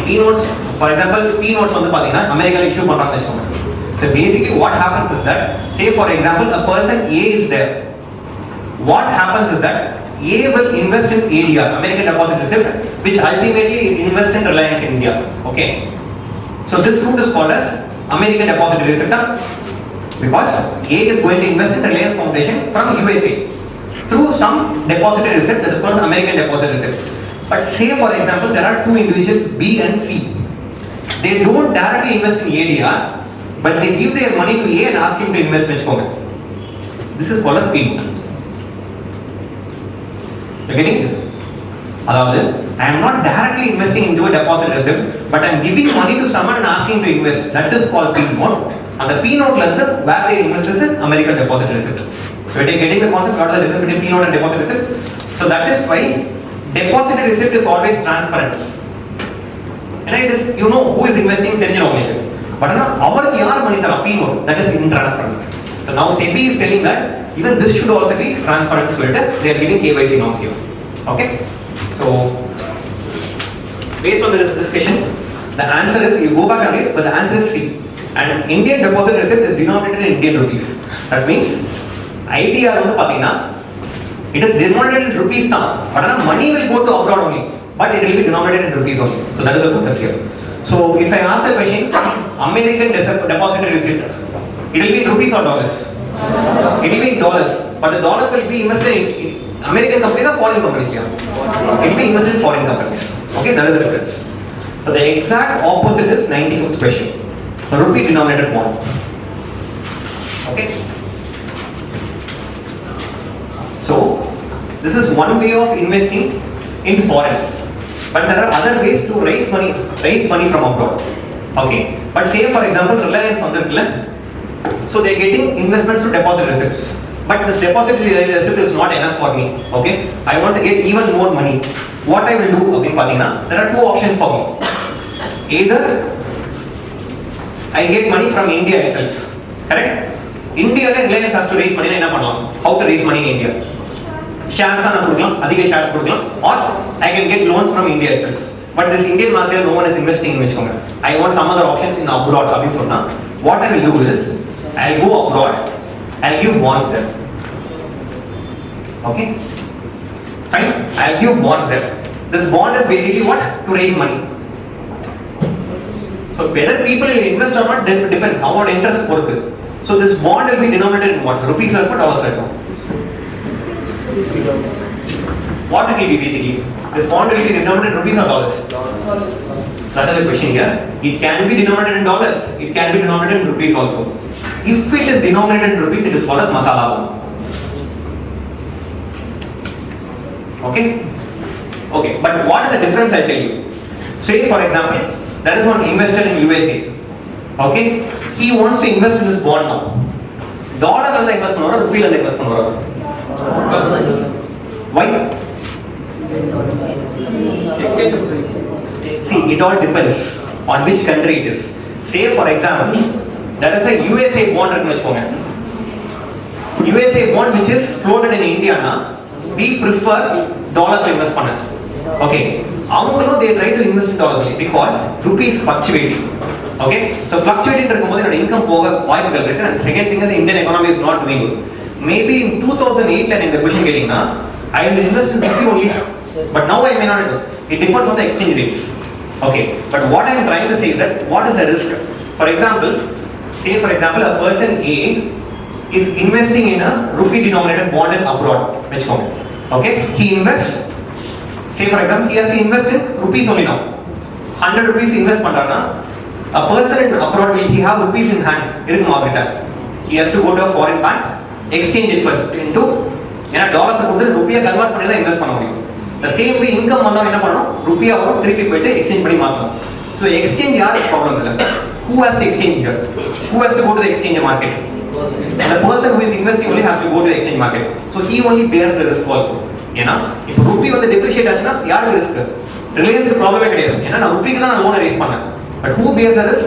P notes, for example, P notes வந்து பாத்தீங்கன்னா அமெரிக்கால issue பண்றாங்கன்னு வெச்சுக்கோங்க. So basically what happens is that, say for example a person A is there. What happens is that A will invest in ADR, American Deposit Receipt, which ultimately invests in Reliance India. Okay. So this route is called as American Deposit Receipt because A is going to invest in Reliance Foundation from USA through some depository receipt, that is called American Deposit Receipt. But say for example there are two individuals B and C. They don't directly invest in ADR, but they give their money to A and ask him to invest in H. This is called as P note. You are getting it? அதாவது I am not directly investing into a deposit receipt, but I am giving money to someone and asking to invest. That is called P note. And the P note la irundhu where they invest is American Deposit Receipt. So you are getting the concept, what is the difference between P note and deposit receipt? So that is why deposit receipt is always transparent. And it is, you know who is investing, தெரிஞ்சிரும். But now அவருக்கு யார் மணி தரா P note, that is intransparent. So now SEBI is telling that even this should also be transparent, so they are giving KYC norms here. Okay, so based on the discussion, the answer is, you go back and read, but the answer is C. And Indian deposit receipt is denominated in Indian rupees. That means IDR வந்து பாத்தீங்கன்னா it is denominated in rupees தான், but money will go to abroad only, but it will be denominated in rupees only. So that is the concept here. So if I ask the question, American depository receipt, it will be in rupees or dollars? It will be in dollars, but the dollars will be invested in American companies or foreign companies here? It will be invested in foreign companies. Okay, that is the difference. So the exact opposite is 95th question. The rupee denominated bond. Okay. So this is one way of investing in foreign, but there are other ways to raise money from abroad. Okay, but say for example Reliance on the so they are getting investments through deposit receipts, but this deposit receipt is not enough for me. Okay, I want to get even more money. What I will do, okay, there are two options for me. Either I get money from India itself, correct? India Reliance has to raise money. How to raise money in India? Shares shares or I can get loans from India itself. But this Indian market, no one is investing in which company. I want some other options in abroad. What I will do is, I will go abroad and give bonds there. Okay? Fine? I will give bonds there. This bond is basically what? To raise money. So whether people will invest or not depends how much interest worth. So this bond will be denominated in what? Rupees or dollars right now? What will it be basically? This bond will be denominated in rupees or dollars? That is the question here. It can be denominated in dollars. It can be denominated in rupees also. If it is denominated in rupees, it is called as masala bond. Okay? Okay, but what is the difference, I'll tell you. Say for example, there is one investor in USA. Okay? He wants to invest in this bond now. Dollar la invest பண்ணுவாரா, ரூபாயில invest பண்ணுவாரா? Why? See, it all depends on which country it is. Say for example, that is a USA bond இருக்குன்னு வெச்சுக்கோங்க. USA bond which is floated in India na, we prefer dollars to invest பண்ண. Okay. அவங்களும் they try to invest in dollars only because rupee is fluctuating. Okay. So fluctuating இருக்கும்போது என்னோட income போக வாய்ப்புகள் இருக்கு. And second thing is the Indian economy is not doing good. Maybe in 2008 la இந்த question கேட்டீங்கன்னா I will invest in rupee only. But now I may not do. It depends on the exchange rates. Okay. But what I am trying to say is that what is the risk? For example, say for example a person A is investing in a rupee denominated bond in abroad. Okay. He invests. Say for example, he has to invest in rupees only now. 100 rupees invest பண்றானா a person in abroad will he have rupees in hand இருக்கும் அவர்கிட்ட. He has to go to a foreign bank, exchange it first into ஏன்னா dollars கொடுத்து ரூபியா convert பண்ணி தான் invest பண்ண முடியும். The same way income வந்தா என்ன பண்ணணும், ரூபியா வரும் திருப்பி போயிட்டு எக்ஸ்சேஞ்ச் பண்ணி மாத்தணும். So exchange யாருக்கு ப்ராப்ளம் இல்ல. Who has to exchange here? Who has to go to the exchange market? And the person who is investing only has to go to the exchange market. So he only bears the risk also. ஏன்னா இப்போ Ruby வந்து depreciate ஆச்சுன்னா யாருக்கு risk? ரிலையன்ஸ்க்கு ப்ராப்ளமே கிடையாது. ஏன்னா நான் ரூபிக்கு தான் நான் லோன் ரேஸ் பண்ணேன். But who bears the risk?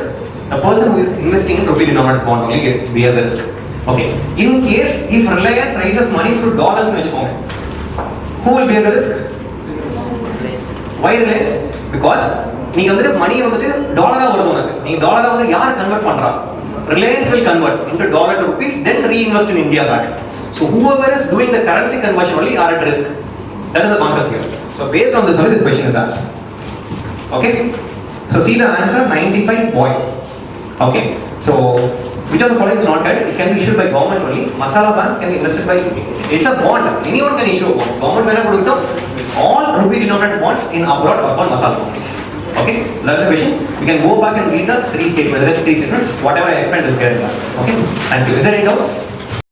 The person who is investing in rupee denominated bond only bears the risk. Okay. In case if Reliance raises money to dollars னு வெச்சுக்கோங்க, who will bear the risk? Why Reliance? Because நீங்க வந்து மணியை வந்து டாலரா வருது உனக்கு. நீங்க டாலரா வந்து யார் கன்வெர்ட் பண்றா? Reliance will convert into dollar to rupees then reinvest in India back. So whoever is doing the currency conversion only are at risk. That is the concept here. So based on this only this question is asked. Okay. So see the answer 95 boy. Okay. So which of the following is not correct? It can be issued by government only. Masala bonds can be invested by. It's a bond. Anyone can issue a bond. Government will not all rupee denominated bonds in abroad are called masala bonds. Okay. That is the question. We can go back and read the three statements. The rest three statements. Whatever I explained is there. Okay. Thank you. Is there any doubts?